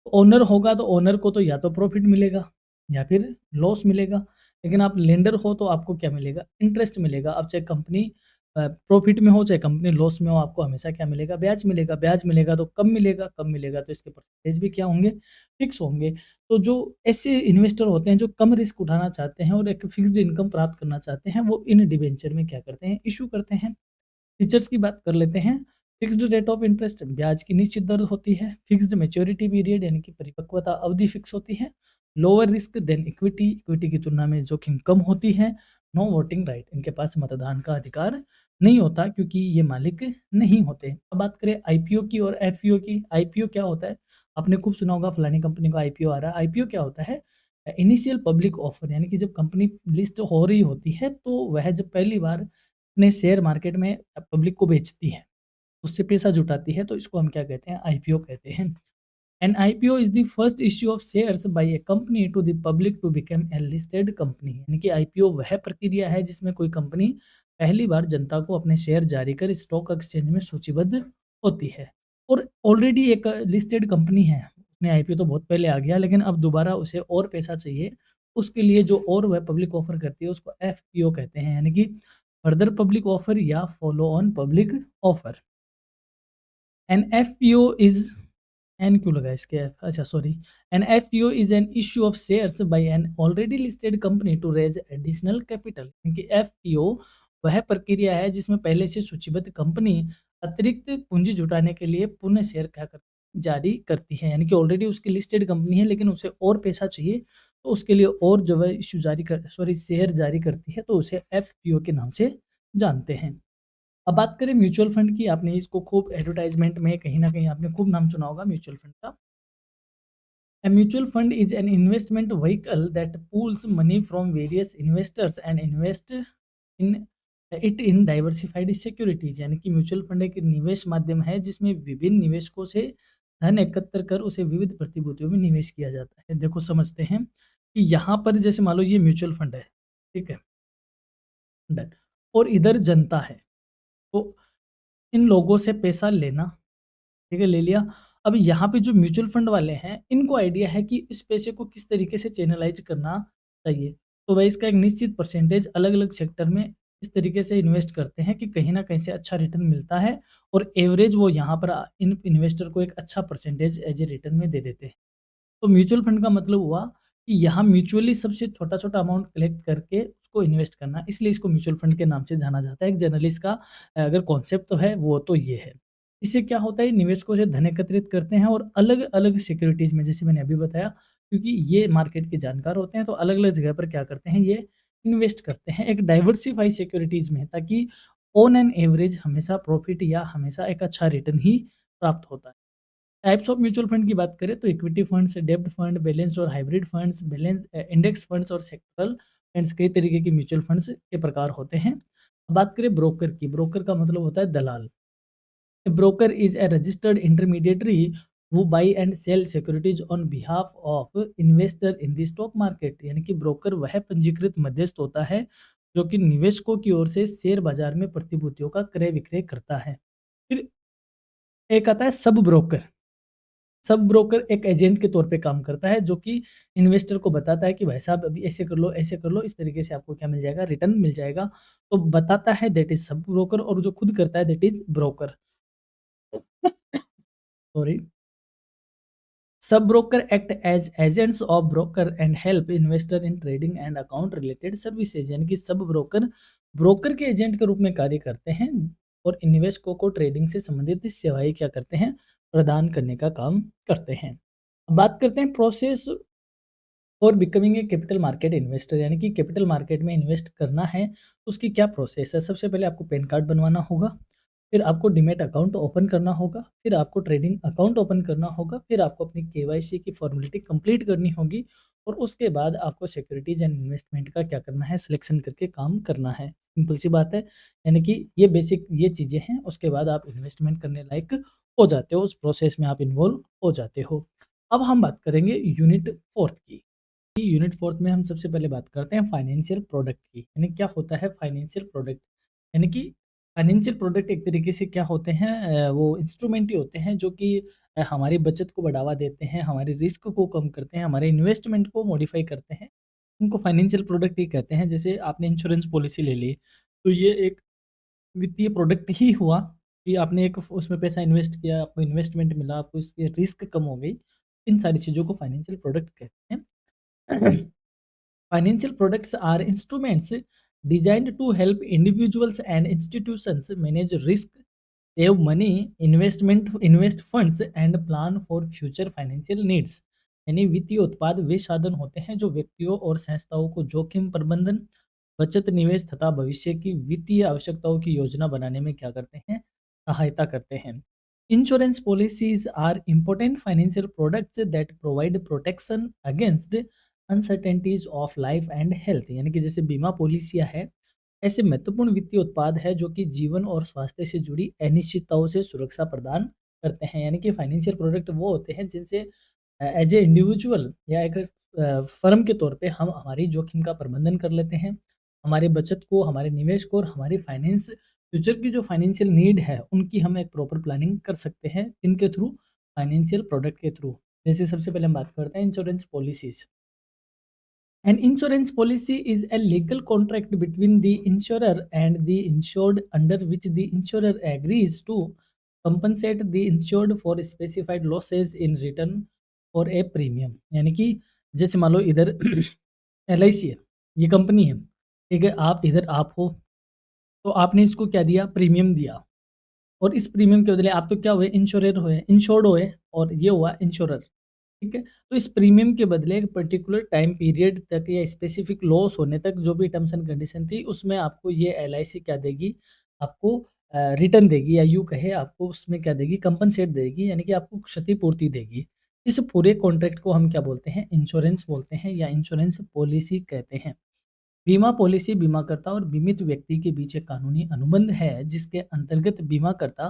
ओनर होगा तो ओनर को तो या तो प्रॉफिट मिलेगा या फिर लॉस मिलेगा, लेकिन आप लेंडर हो तो आपको क्या मिलेगा? इंटरेस्ट मिलेगा। अब चाहे कंपनी प्रॉफिट में हो चाहे कंपनी लॉस में हो, आपको हमेशा क्या मिलेगा? ब्याज मिलेगा। ब्याज मिलेगा तो कम मिलेगा तो इसके परसेंटेज भी क्या होंगे? फिक्स होंगे। तो जो ऐसे इन्वेस्टर होते हैं जो कम रिस्क उठाना चाहते हैं और एक फिक्स्ड इनकम प्राप्त करना चाहते हैं, वो इन डिबेंचर में क्या करते हैं? इशू करते हैं। फीचर्स की बात कर लेते हैं। फिक्स्ड रेट ऑफ इंटरेस्ट, ब्याज की निश्चित दर होती है। फिक्स्ड मैच्योरिटी पीरियड, यानी कि परिपक्वता अवधि फिक्स होती है। Lower risk than equity, equity की तुलना में जोखिम कम होती है। नो वोटिंग राइट, इनके पास मतदान का अधिकार नहीं होता क्योंकि ये मालिक नहीं होते। अब बात करें आईपीओ की और एफपीओ की। आईपीओ क्या होता है? आपने खूब सुना होगा फलानी कंपनी का आईपीओ आ रहा है। आईपीओ क्या होता है? इनिशियल पब्लिक ऑफर, यानी कि जब कंपनी लिस्ट हो रही होती है तो वह जब पहली बार अपने शेयर मार्केट में पब्लिक को बेचती है, उससे पैसा जुटाती है, तो इसको हम क्या कहते हैं? आईपीओ कहते हैं। An IPO is the first issue of shares by a company to the public to become a listed company, यानी कि आईपीओ वह प्रक्रिया है जिसमें कोई कंपनी पहली बार जनता को अपने शेयर जारी कर स्टॉक एक्सचेंज में सूचीबद्ध होती है। और ऑलरेडी एक लिस्टेड कंपनी है, उसने आईपीओ तो बहुत पहले आ गया, लेकिन अब दोबारा उसे और पैसा चाहिए, उसके लिए जो और वह पब्लिक ऑफर करती है उसको एफपीओ कहते हैं, यानी कि फर्दर पब्लिक ऑफर या follow on public offer. An FPO is an क्यों लगा इसके, अच्छा sorry. An FPO is an issue of shares by an already listed company to raise additional capital, क्योंकि एफपीओ वह प्रक्रिया है जिसमें पहले से सूचीबद्ध कंपनी अतिरिक्त पूंजी जुटाने के लिए पुनः शेयर क्या कर जारी करती है, यानी कि ऑलरेडी उसकी लिस्टेड कंपनी है लेकिन उसे और पैसा चाहिए तो उसके लिए और जो है इश्यू जारी कर सॉरी शेयर जारी करती है, तो उसे एफपीओ के नाम से जानते हैं। अब बात करें म्यूचुअल फंड की, आपने इसको खूब एडवर्टाइजमेंट में कहीं न कहीं आपने खूब नाम सुना होगा म्यूचुअल फंड का। A mutual fund is an investment vehicle that pools money from various investors and invest in it in diversified securities, यानी कि म्यूचुअल फंड एक निवेश माध्यम है जिसमें विभिन्न निवेशकों से धन एकत्र कर उसे विविध प्रतिभूतियों में निवेश किया जाता है। देखो समझते हैं कि यहाँ पर जैसे मान लो ये म्यूचुअल फंड है, ठीक है, डन, और इधर जनता है, तो इन लोगों से पैसा लेना, ठीक है, ले लिया। अब यहाँ पे जो म्यूचुअल फंड वाले हैं, इनको आइडिया है कि इस पैसे को किस तरीके से चैनलाइज़ करना चाहिए। तो वह इसका एक निश्चित परसेंटेज अलग-अलग सेक्टर में इस तरीके से इन्वेस्ट करते हैं कि कहीं न कहीं से अच्छा रिटर्न मिलता है और एवरेज वो यहाँ पर इन इन्वेस्टर को एक अच्छा परसेंटेज एज़ ए रिटर्न में दे देते हैं। तो म्यूचुअल फंड का मतलब हुआ कि यहाँ म्यूचुअली सबसे छोटा-छोटा अमाउंट कलेक्ट करके उसको इन्वेस्ट करना, इसलिए इसको म्यूचुअल फंड के नाम से जाना जाता है। एक जनरली इसका अगर कॉन्सेप्ट तो है वो तो ये है। इससे क्या होता है, निवेशकों से धन एकत्रित करते हैं और अलग-अलग सिक्योरिटीज़ में, जैसे मैंने अभी बताया, क्योंकि ये मार्केट के जानकार होते हैं तो अलग-अलग जगह पर क्या करते हैं, ये इन्वेस्ट करते हैं एक डाइवर्सिफाई सिक्योरिटीज़ में, ताकि ऑन एन एवरेज हमेशा प्रॉफिट या हमेशा एक अच्छा रिटर्न ही प्राप्त होता है। टाइप्स ऑफ म्यूचुअल फंड की बात करें तो इक्विटी फंड्स, डेब्ट फंड, बैलेंस्ड और हाइब्रिड फंड्स, इंडेक्स फंड्स और सेक्टरल फंड्स, कई तरीके के म्यूचुअल फंड्स के प्रकार होते हैं। अब बात करें ब्रोकर की, ब्रोकर का मतलब होता है दलाल। A broker is a registered intermediary who buy and sell securities on behalf of investor in the stock market, यानी कि ब्रोकर वह पंजीकृत मध्यस्थ होता है जो कि निवेशकों की ओर से शेयर बाजार में प्रतिभूतियों का क्रय विक्रय करता है। फिर एक आता है सब ब्रोकर। सब ब्रोकर एक एजेंट के तौर पे काम करता है जो कि इन्वेस्टर को बताता है कि भाई साहब अभी ऐसे कर लो, ऐसे कर लो, इस तरीके से आपको क्या मिल जाएगा, रिटर्न मिल जाएगा। तो बताता है दैट इज सब ब्रोकर, और जो खुद करता है that is broker. Sorry. Sub broker act as agents of broker and help investor in trading and account related services, यानी कि सब ब्रोकर ब्रोकर के एजेंट के रूप में कार्य करते हैं और निवेशकों को ट्रेडिंग से संबंधित सेवाएं क्या करते हैं, प्रदान करने का काम करते हैं। अब बात करते हैं प्रोसेस और becoming a capital market investor, यानी कि कैपिटल मार्केट में इन्वेस्ट करना है तो उसकी क्या प्रोसेस है। सबसे पहले आपको पैन कार्ड बनवाना होगा, फिर आपको डीमैट अकाउंट ओपन करना होगा, फिर आपको ट्रेडिंग अकाउंट ओपन करना होगा, फिर आपको अपनी केवाईसी की फॉर्मेलिटी कंप्लीट करनी होगी और उसके बाद आपको सिक्योरिटीज एंड इन्वेस्टमेंट का क्या करना है, सिलेक्शन करके काम करना है। सिंपल सी बात है, यानी कि ये बेसिक ये चीज़ें हैं, उसके बाद आप इन्वेस्टमेंट करने लायक हो जाते हो, उस प्रोसेस में आप इन्वॉल्व हो जाते हो। अब हम बात करेंगे यूनिट फोर्थ की। यूनिट फोर्थ में हम सबसे पहले बात करते हैं फाइनेंशियल प्रोडक्ट की, यानी क्या होता है फाइनेंशियल प्रोडक्ट। यानी कि फाइनेंशियल प्रोडक्ट एक तरीके से क्या होते हैं, वो इंस्ट्रूमेंट ही होते हैं जो कि हमारी बचत को बढ़ावा देते हैं, हमारे रिस्क को कम करते हैं, हमारे इन्वेस्टमेंट को मॉडिफाई करते हैं। उनको फाइनेंशियल प्रोडक्ट ही कहते हैं। जैसे आपने इंश्योरेंस पॉलिसी ले ली, तो ये एक वित्तीय प्रोडक्ट ही हुआ कि आपने एक उसमें पैसा इन्वेस्ट किया, आपको इन्वेस्टमेंट मिला, आपको इसकी रिस्क कम हो गई। इन सारी चीज़ों को फाइनेंशियल प्रोडक्ट कहते हैं। Financial products are instruments designed to help individuals and institutions manage risk, save money, invest funds and plan for future financial needs। यानी वित्तीय उत्पाद वे साधन होते हैं जो व्यक्तियों और संस्थाओं को जोखिम प्रबंधन, बचत, निवेश तथा भविष्य की वित्तीय आवश्यकताओं की योजना बनाने में क्या करते हैं, सहायता करते हैं। Insurance policies are important financial products that provide protection against uncertainties of life and health, यानी कि जैसे बीमा पॉलिसियाँ है, ऐसे महत्वपूर्ण वित्तीय उत्पाद है जो कि जीवन और स्वास्थ्य से जुड़ी अनिश्चितताओं से सुरक्षा प्रदान करते हैं। यानी कि फाइनेंशियल प्रोडक्ट वो होते हैं जिनसे एज ए इंडिविजुअल या एक फर्म के तौर पे हम हमारी जोखिम का प्रबंधन कर लेते हैं, हमारे बचत को, हमारे निवेश को और हमारी फाइनेंस फ्यूचर की जो फाइनेंशियल नीड है उनकी हम एक प्रॉपर प्लानिंग कर सकते हैं इनके थ्रू, फाइनेंशियल प्रोडक्ट के थ्रू। जैसे सबसे पहले हम बात करते हैं insurance policies. An insurance policy is a legal contract between the insurer and the insured under which the insurer agrees to compensate the insured for specified losses in return for a premium. यानी कि जैसे मान लो इधर LIC है, ये company है, ठीक है, आप इधर आप हो, तो आपने इसको क्या दिया, प्रीमियम दिया, और इस प्रीमियम के बदले आप तो क्या हुए, इंश्योरर हुए, इंश्योर्ड हुए, और ये हुआ इंश्योरर, ठीक है। तो इस प्रीमियम के बदले एक पर्टिकुलर टाइम पीरियड तक या स्पेसिफिक लॉस होने तक जो भी टर्म्स एंड कंडीशन थी, उसमें आपको ये LIC क्या देगी, आपको रिटर्न देगी, या यूँ कहे आपको उसमें क्या देगी, कंपनसेट देगी, यानी कि आपको क्षतिपूर्ति देगी। इस पूरे कॉन्ट्रैक्ट को हम क्या बोलते हैं, इंश्योरेंस बोलते हैं, या इंश्योरेंस पॉलिसी कहते हैं। बीमा पॉलिसी बीमाकर्ता और बीमित व्यक्ति के बीच एक कानूनी अनुबंध है, जिसके अंतर्गत बीमाकर्ता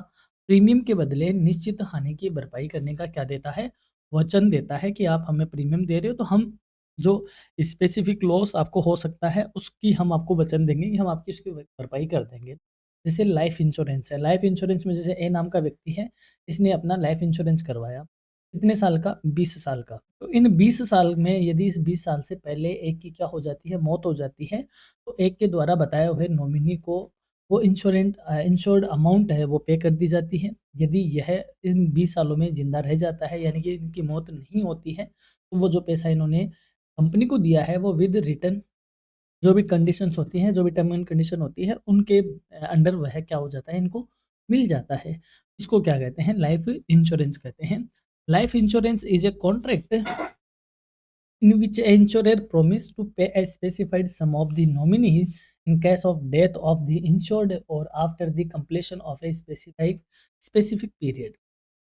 प्रीमियम के बदले निश्चित हानि की भरपाई करने का क्या देता है, वचन देता है कि आप हमें प्रीमियम दे रहे हो, तो हम जो स्पेसिफिक लॉस आपको हो सकता है उसकी हम आपको वचन देंगे कि हम आपकी इसकी भरपाई कर देंगे। जैसे लाइफ इंश्योरेंस है, लाइफ इंश्योरेंस में जैसे ए नाम का व्यक्ति है, इसने अपना लाइफ इंश्योरेंस करवाया, कितने साल का, 20 साल का। तो इन 20 साल में यदि इस 20 साल से पहले एक की क्या हो जाती है, मौत हो जाती है, तो एक के द्वारा बताए हुए नॉमिनी को वो इंश्योर्ड अमाउंट है वो पे कर दी जाती है। यदि यह इन 20 सालों में ज़िंदा रह जाता है, यानी कि इनकी मौत नहीं होती है, तो वो जो पैसा इन्होंने कंपनी को दिया है वो विद रिटर्न, जो भी कंडीशंस होती हैं, जो भी टर्म एंड कंडीशन होती है, उनके अंडर वह क्या हो जाता है, इनको मिल जाता है। इसको क्या कहते हैं, लाइफ इंश्योरेंस कहते हैं। Life insurance is a contract in which an insurer promised to pay a specified sum of the nominee in case of death of the insured or after the completion of a specific period।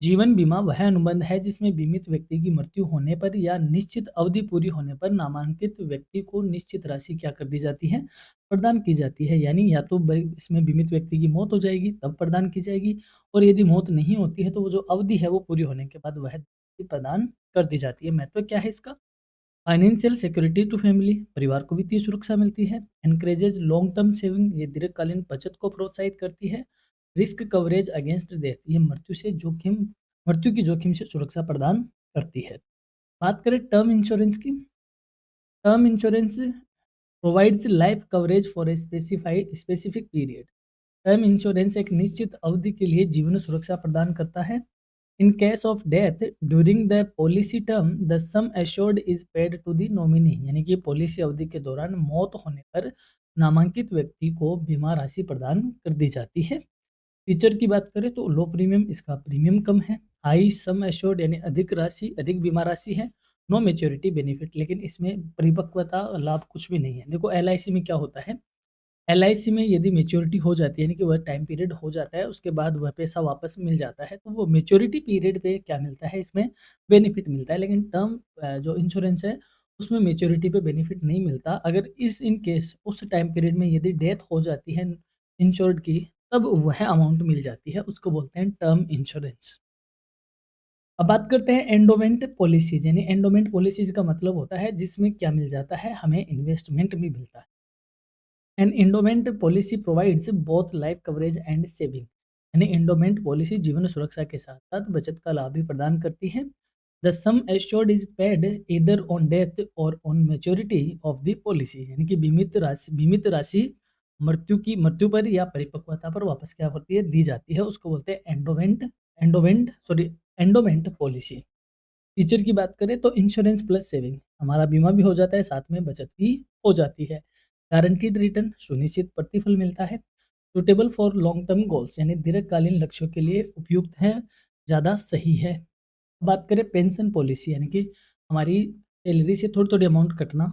जीवन बीमा वह अनुबंध है जिसमें बीमित व्यक्ति की मृत्यु होने पर या निश्चित अवधि पूरी होने पर नामांकित व्यक्ति को निश्चित राशि क्या कर दी जाती है, प्रदान की जाती है। यानी या तो इसमें बीमित व्यक्ति की मौत हो जाएगी तब प्रदान की जाएगी, और यदि मौत नहीं होती है तो वो जो अवधि है वो पूरी होने के बाद वह प्रदान कर दी जाती है। महत्व क्या है इसका, फाइनेंशियल सिक्योरिटी टू फैमिली, परिवार को वित्तीय सुरक्षा मिलती है। एनकरेजेज लॉन्ग टर्म सेविंग, ये दीर्घकालीन बचत को प्रोत्साहित करती है। रिस्क कवरेज अगेंस्ट डेथ, ये मृत्यु की जोखिम से सुरक्षा प्रदान करती है। बात करें टर्म इंश्योरेंस की, term insurance provides life coverage for a specific period. Term insurance एक निश्चित अवधि के लिए जीवन सुरक्षा प्रदान करता है। In case of death during the policy term the sum assured is paid to the nominee, यानी कि पॉलिसी अवधि के दौरान मौत होने पर नामांकित व्यक्ति को बीमा राशि प्रदान कर दी जाती है। फीचर की बात करें तो लो प्रीमियम, इसका प्रीमियम कम है। हाई सम एश्योर्ड यानी अधिक राशि, अधिक बीमा राशि है। नो मेच्योरिटी बेनिफिट, लेकिन इसमें परिपक्वता लाभ कुछ भी नहीं है। देखो LIC में क्या होता है, LIC में यदि मैच्योरिटी हो जाती है, यानी कि वह टाइम पीरियड हो जाता है, उसके बाद वह पैसा वापस मिल जाता है, तो वो मैच्योरिटी पीरियड पे क्या मिलता है, इसमें बेनिफिट मिलता है। लेकिन टर्म जो इंश्योरेंस है उसमें मैच्योरिटी पे बेनिफिट नहीं मिलता। अगर इस इन केस उस टाइम पीरियड में यदि डेथ हो जाती है इंश्योर्ड की, तब वह अमाउंट मिल जाती है, उसको बोलते हैं टर्म इंश्योरेंस। अब बात करते हैं एंडोमेंट पॉलिसीज, यानी एंडोमेंट पॉलिसीज का मतलब होता है जिसमें क्या मिल जाता है, हमें इन्वेस्टमेंट भी मिलता है। An endowment policy provides both life coverage and saving, यानी एंडोमेंट पॉलिसी जीवन सुरक्षा के साथ साथ बचत का लाभ भी प्रदान करती है। The sum assured is paid either on death और on maturity of the policy, यानी कि बीमित राशि मृत्यु पर या परिपक्वता पर वापस क्या होती है, दी जाती है। उसको बोलते हैं एंडोमेंट पॉलिसी। फीचर की बात करें तो इंश्योरेंस प्लस सेविंग, हमारा बीमा भी हो जाता है, साथ में बचत भी हो जाती है। गारंटीड रिटर्न, सुनिश्चित प्रतिफल मिलता है। Suitable for long term goals, यानी दीर्घकालीन लक्ष्यों के लिए उपयुक्त है, ज़्यादा सही है। बात करें पेंशन पॉलिसी, यानी कि हमारी सैलरी से थोड़ी थोड़ी अमाउंट कटना,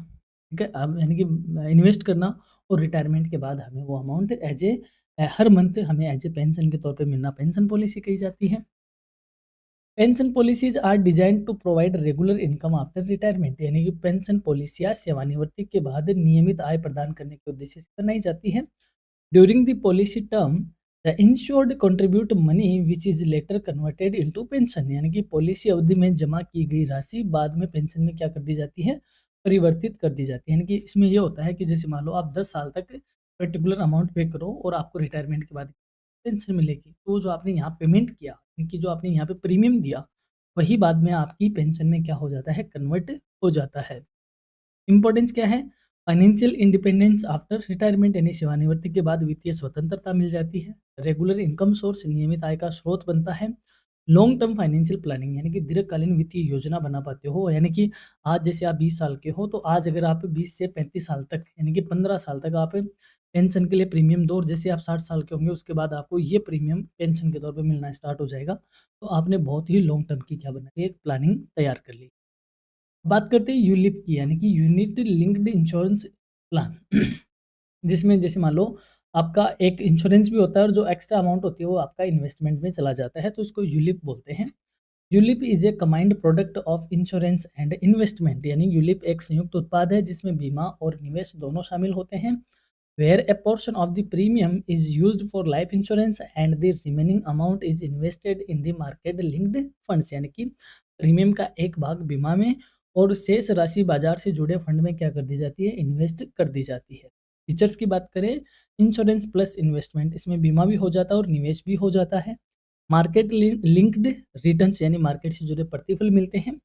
ठीक है, अब यानी कि इन्वेस्ट करना, और रिटायरमेंट के बाद हमें वो अमाउंट हर मंथ हमें एज ए पेंशन के तौर पे मिलना, पेंशन पॉलिसी कही जाती है। Pension policies are design to provide regular income after retirement, यानी कि पेंशन पॉलिसियाँ सेवानिवृत्ति के बाद नियमित आय प्रदान करने के उद्देश्य से बनाई जाती है। During the policy term the insured contribute money which is later converted into pension, यानी कि पॉलिसी अवधि में जमा की गई राशि बाद में पेंशन में क्या कर दी जाती है, परिवर्तित कर दी जाती है। यानी कि इसमें यह होता है कि जैसे मान लो आप 10 साल तक पर्टिकुलर अमाउंट पे करो और आपको रिटायरमेंट के बाद पेंशन मिलेगी, तो जो आपने यहाँ पेमेंट किया, कि जो आपने यहाँ पे प्रीमियम दिया, वही बाद में आपकी पेंशन में क्या हो जाता है, कन्वर्ट हो जाता है। इम्पोर्टेंस क्या है, फाइनेंशियल इंडिपेंडेंस आफ्टर रिटायरमेंट यानी सेवानिवृत्ति के बाद वित्तीय स्वतंत्रता मिल जाती है। रेगुलर इनकम सोर्स नियमित आय का स्रोत बनता है। लॉन्ग टर्म फाइनेंशियल प्लानिंग यानी कि दीर्घकालीन वित्तीय योजना बना पाते हो, यानी कि आज जैसे आप 20 साल के हो तो आज अगर आप 20 से 35 साल तक यानी कि 15 साल तक आप पेंशन के लिए प्रीमियम दो, और जैसे आप 60 साल के होंगे उसके बाद आपको ये प्रीमियम पेंशन के तौर पे मिलना स्टार्ट हो जाएगा। तो आपने बहुत ही लॉन्ग टर्म की क्या बना ली, एक प्लानिंग तैयार कर ली। बात करते हैं यूलिप की यानी कि यूनिट लिंक्ड इंश्योरेंस प्लान जिसमें जैसे मान लो आपका एक इंश्योरेंस भी होता है और जो एक्स्ट्रा अमाउंट होती है वो आपका इन्वेस्टमेंट में चला जाता है, तो इसको यूलिप बोलते हैं। ULIP is a command product of insurance and investment यानी यूलिप एक संयुक्त उत्पाद है जिसमें बीमा और निवेश दोनों शामिल होते हैं। Where a portion of the premium is used for life insurance and the remaining amount is invested in the market linked funds यानी कि प्रीमियम का एक भाग बीमा में और शेष राशि बाजार से जुड़े फंड में क्या कर दी जाती है, इन्वेस्ट कर दी जाती है। फीचर्स की बात करें, इंश्योरेंस प्लस इन्वेस्टमेंट, इसमें बीमा भी हो जाता है और निवेश भी हो जाता है। मार्केट लिंक्ड रिटर्न्स यानी मार्केट से जुड़े प्रतिफल मिलते हैं।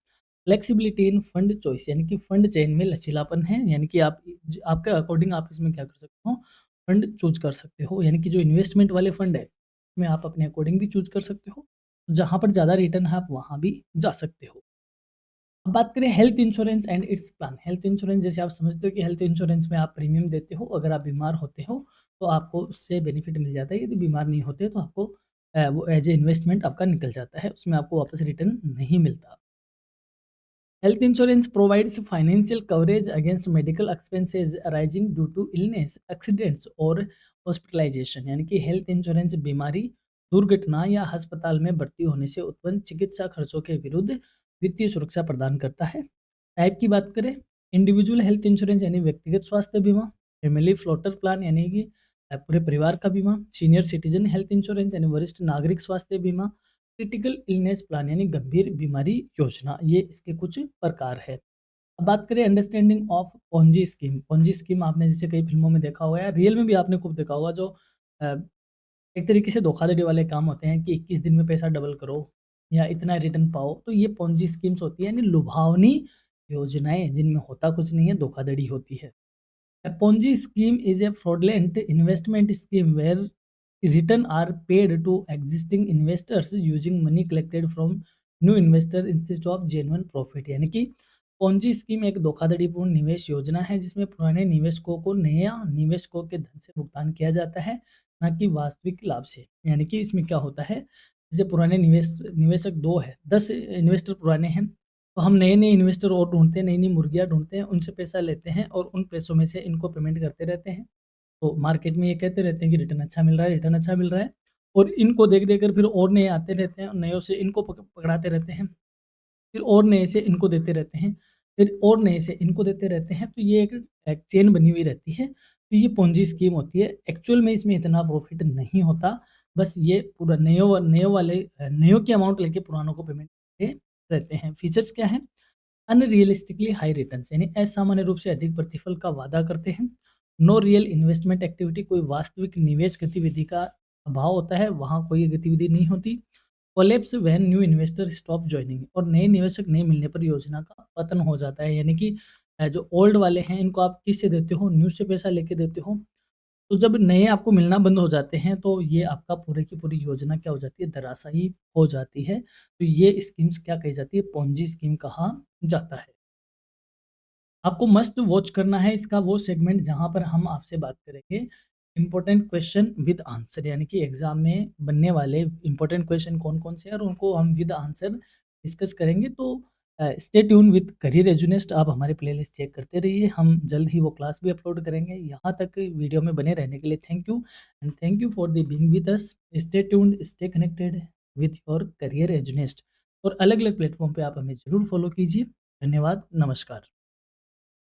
फ्लेक्सिबिलिटी इन फंड चॉइस यानी कि फंड चयन में लचीलापन है, यानी कि आप आपके अकॉर्डिंग आप इसमें क्या कर सकते हो, फंड चूज कर सकते हो, यानी कि जो इन्वेस्टमेंट वाले फंड है में आप अपने अकॉर्डिंग भी चूज कर सकते हो, जहां पर ज़्यादा रिटर्न है आप वहां भी जा सकते हो। अब बात करें health insurance and it's plan. Health insurance जैसे आप समझते हो कि हेल्थ इंश्योरेंस में आप प्रीमियम देते हो, अगर आप बीमार होते हो तो आपको उससे बेनिफिट मिल जाता है, यदि बीमार नहीं होते तो आपको वो एज ए इन्वेस्टमेंट आपका निकल जाता है, उसमें आपको वापस रिटर्न नहीं मिलता। Health insurance provides financial coverage against medical expenses arising due to illness, accidents और हॉस्पिटलाइजेशन यानी कि हेल्थ इंश्योरेंस बीमारी, दुर्घटना या अस्पताल में भर्ती होने से उत्पन्न चिकित्सा खर्चों के विरुद्ध वित्तीय सुरक्षा प्रदान करता है। टाइप की बात करें, इंडिविजुअल हेल्थ इंश्योरेंस यानी व्यक्तिगत स्वास्थ्य बीमा, फैमिली फ्लोटर प्लान यानी कि पूरे परिवार का बीमा, सीनियर सिटीजन हेल्थ इंश्योरेंस यानी वरिष्ठ नागरिक स्वास्थ्य बीमा, क्रिटिकल इलनेस प्लान यानी गंभीर बीमारी योजना, ये इसके कुछ प्रकार है। अब बात करें understanding of Ponzi scheme. Ponzi scheme आपने जैसे कई फिल्मों में देखा होगा या रियल में भी आपने खूब देखा होगा, जो अ, एक तरीके से धोखाधड़ी वाले काम होते हैं कि 21 दिन में पैसा डबल करो या इतना रिटर्न पाओ, तो ये पोंजी स्कीम्स होती है यानी लुभावनी योजनाएं जिनमें होता कुछ नहीं है, धोखाधड़ी होती है। A Ponzi scheme is a fraudulent investment scheme where return are paid to existing investors using money collected from new investor instead of genuine profit। यानी कि पोंजी स्कीम एक धोखाधड़ीपूर्ण निवेश योजना है जिसमें पुराने निवेशकों को नया निवेशकों के धन से भुगतान किया जाता है, ना कि वास्तविक लाभ से। यानी कि इसमें क्या होता है, जैसे पुराने निवेशक दो है, 10 इन्वेस्टर पुराने हैं, तो हम नए-नए इन्वेस्टर और ढूँढते हैं, नई-नई मुर्गियाँ ढूँढते हैं, उनसे पैसा लेते हैं और उन पैसों में से इनको पेमेंट करते रहते हैं। तो मार्केट में ये कहते रहते हैं कि रिटर्न अच्छा मिल रहा है, रिटर्न अच्छा मिल रहा है, और इनको देख-देख कर फिर और नए आते रहते हैं और नयों से इनको पकड़ाते रहते हैं। फिर और नए से इनको देते रहते हैं, फिर और नए से इनको देते रहते हैं, तो ये एक चेन बनी हुई रहती है। तो ये पोंजी स्कीम होती है। एक्चुअल में इसमें इतना प्रॉफ़िट नहीं होता, बस ये पूरा नयों की अमाउंट लेके पुरानों को पेमेंट करते रहते हैं। फीचर्स क्या हैं? अनरियलिस्टिकली हाई रिटर्न्स यानी असामान्य रूप से अधिक प्रतिफल का वादा करते हैं। नो रियल इन्वेस्टमेंट एक्टिविटी, कोई वास्तविक निवेश गतिविधि का अभाव होता है, वहाँ कोई गतिविधि नहीं होती। Collapse when new investor stop joining, और नए निवेशक नहीं मिलने पर योजना का पतन हो जाता है, यानी कि जो ओल्ड वाले हैं इनको आप किससे देते हो, न्यू से पैसा लेके देते हो। तो जब नए आपको मिलना बंद हो जाते हैं तो ये आपका पूरे की पूरी योजना क्या हो जाती है, धराशायी हो जाती है। तो ये स्कीम्स क्या कही जाती है, पोंजी स्कीम कहा जाता है। आपको मस्ट वॉच करना है इसका वो सेगमेंट जहाँ पर हम आपसे बात करेंगे इम्पोर्टेंट क्वेश्चन विद आंसर, यानी कि एग्जाम में बनने वाले इम्पोर्टेंट क्वेश्चन कौन कौन से हैं और उनको हम विद आंसर डिस्कस करेंगे। तो स्टे ट्यून विद करियर एजुनिस्ट, आप हमारे प्लेलिस्ट चेक करते रहिए, हम जल्द ही वो क्लास भी अपलोड करेंगे। यहाँ तक वीडियो में बने रहने के लिए thank you, and thank you for the being with us. Stay tuned, stay connected with your career edunist, और अलग अलग प्लेटफॉर्म पे आप हमें ज़रूर फॉलो कीजिए। धन्यवाद, नमस्कार।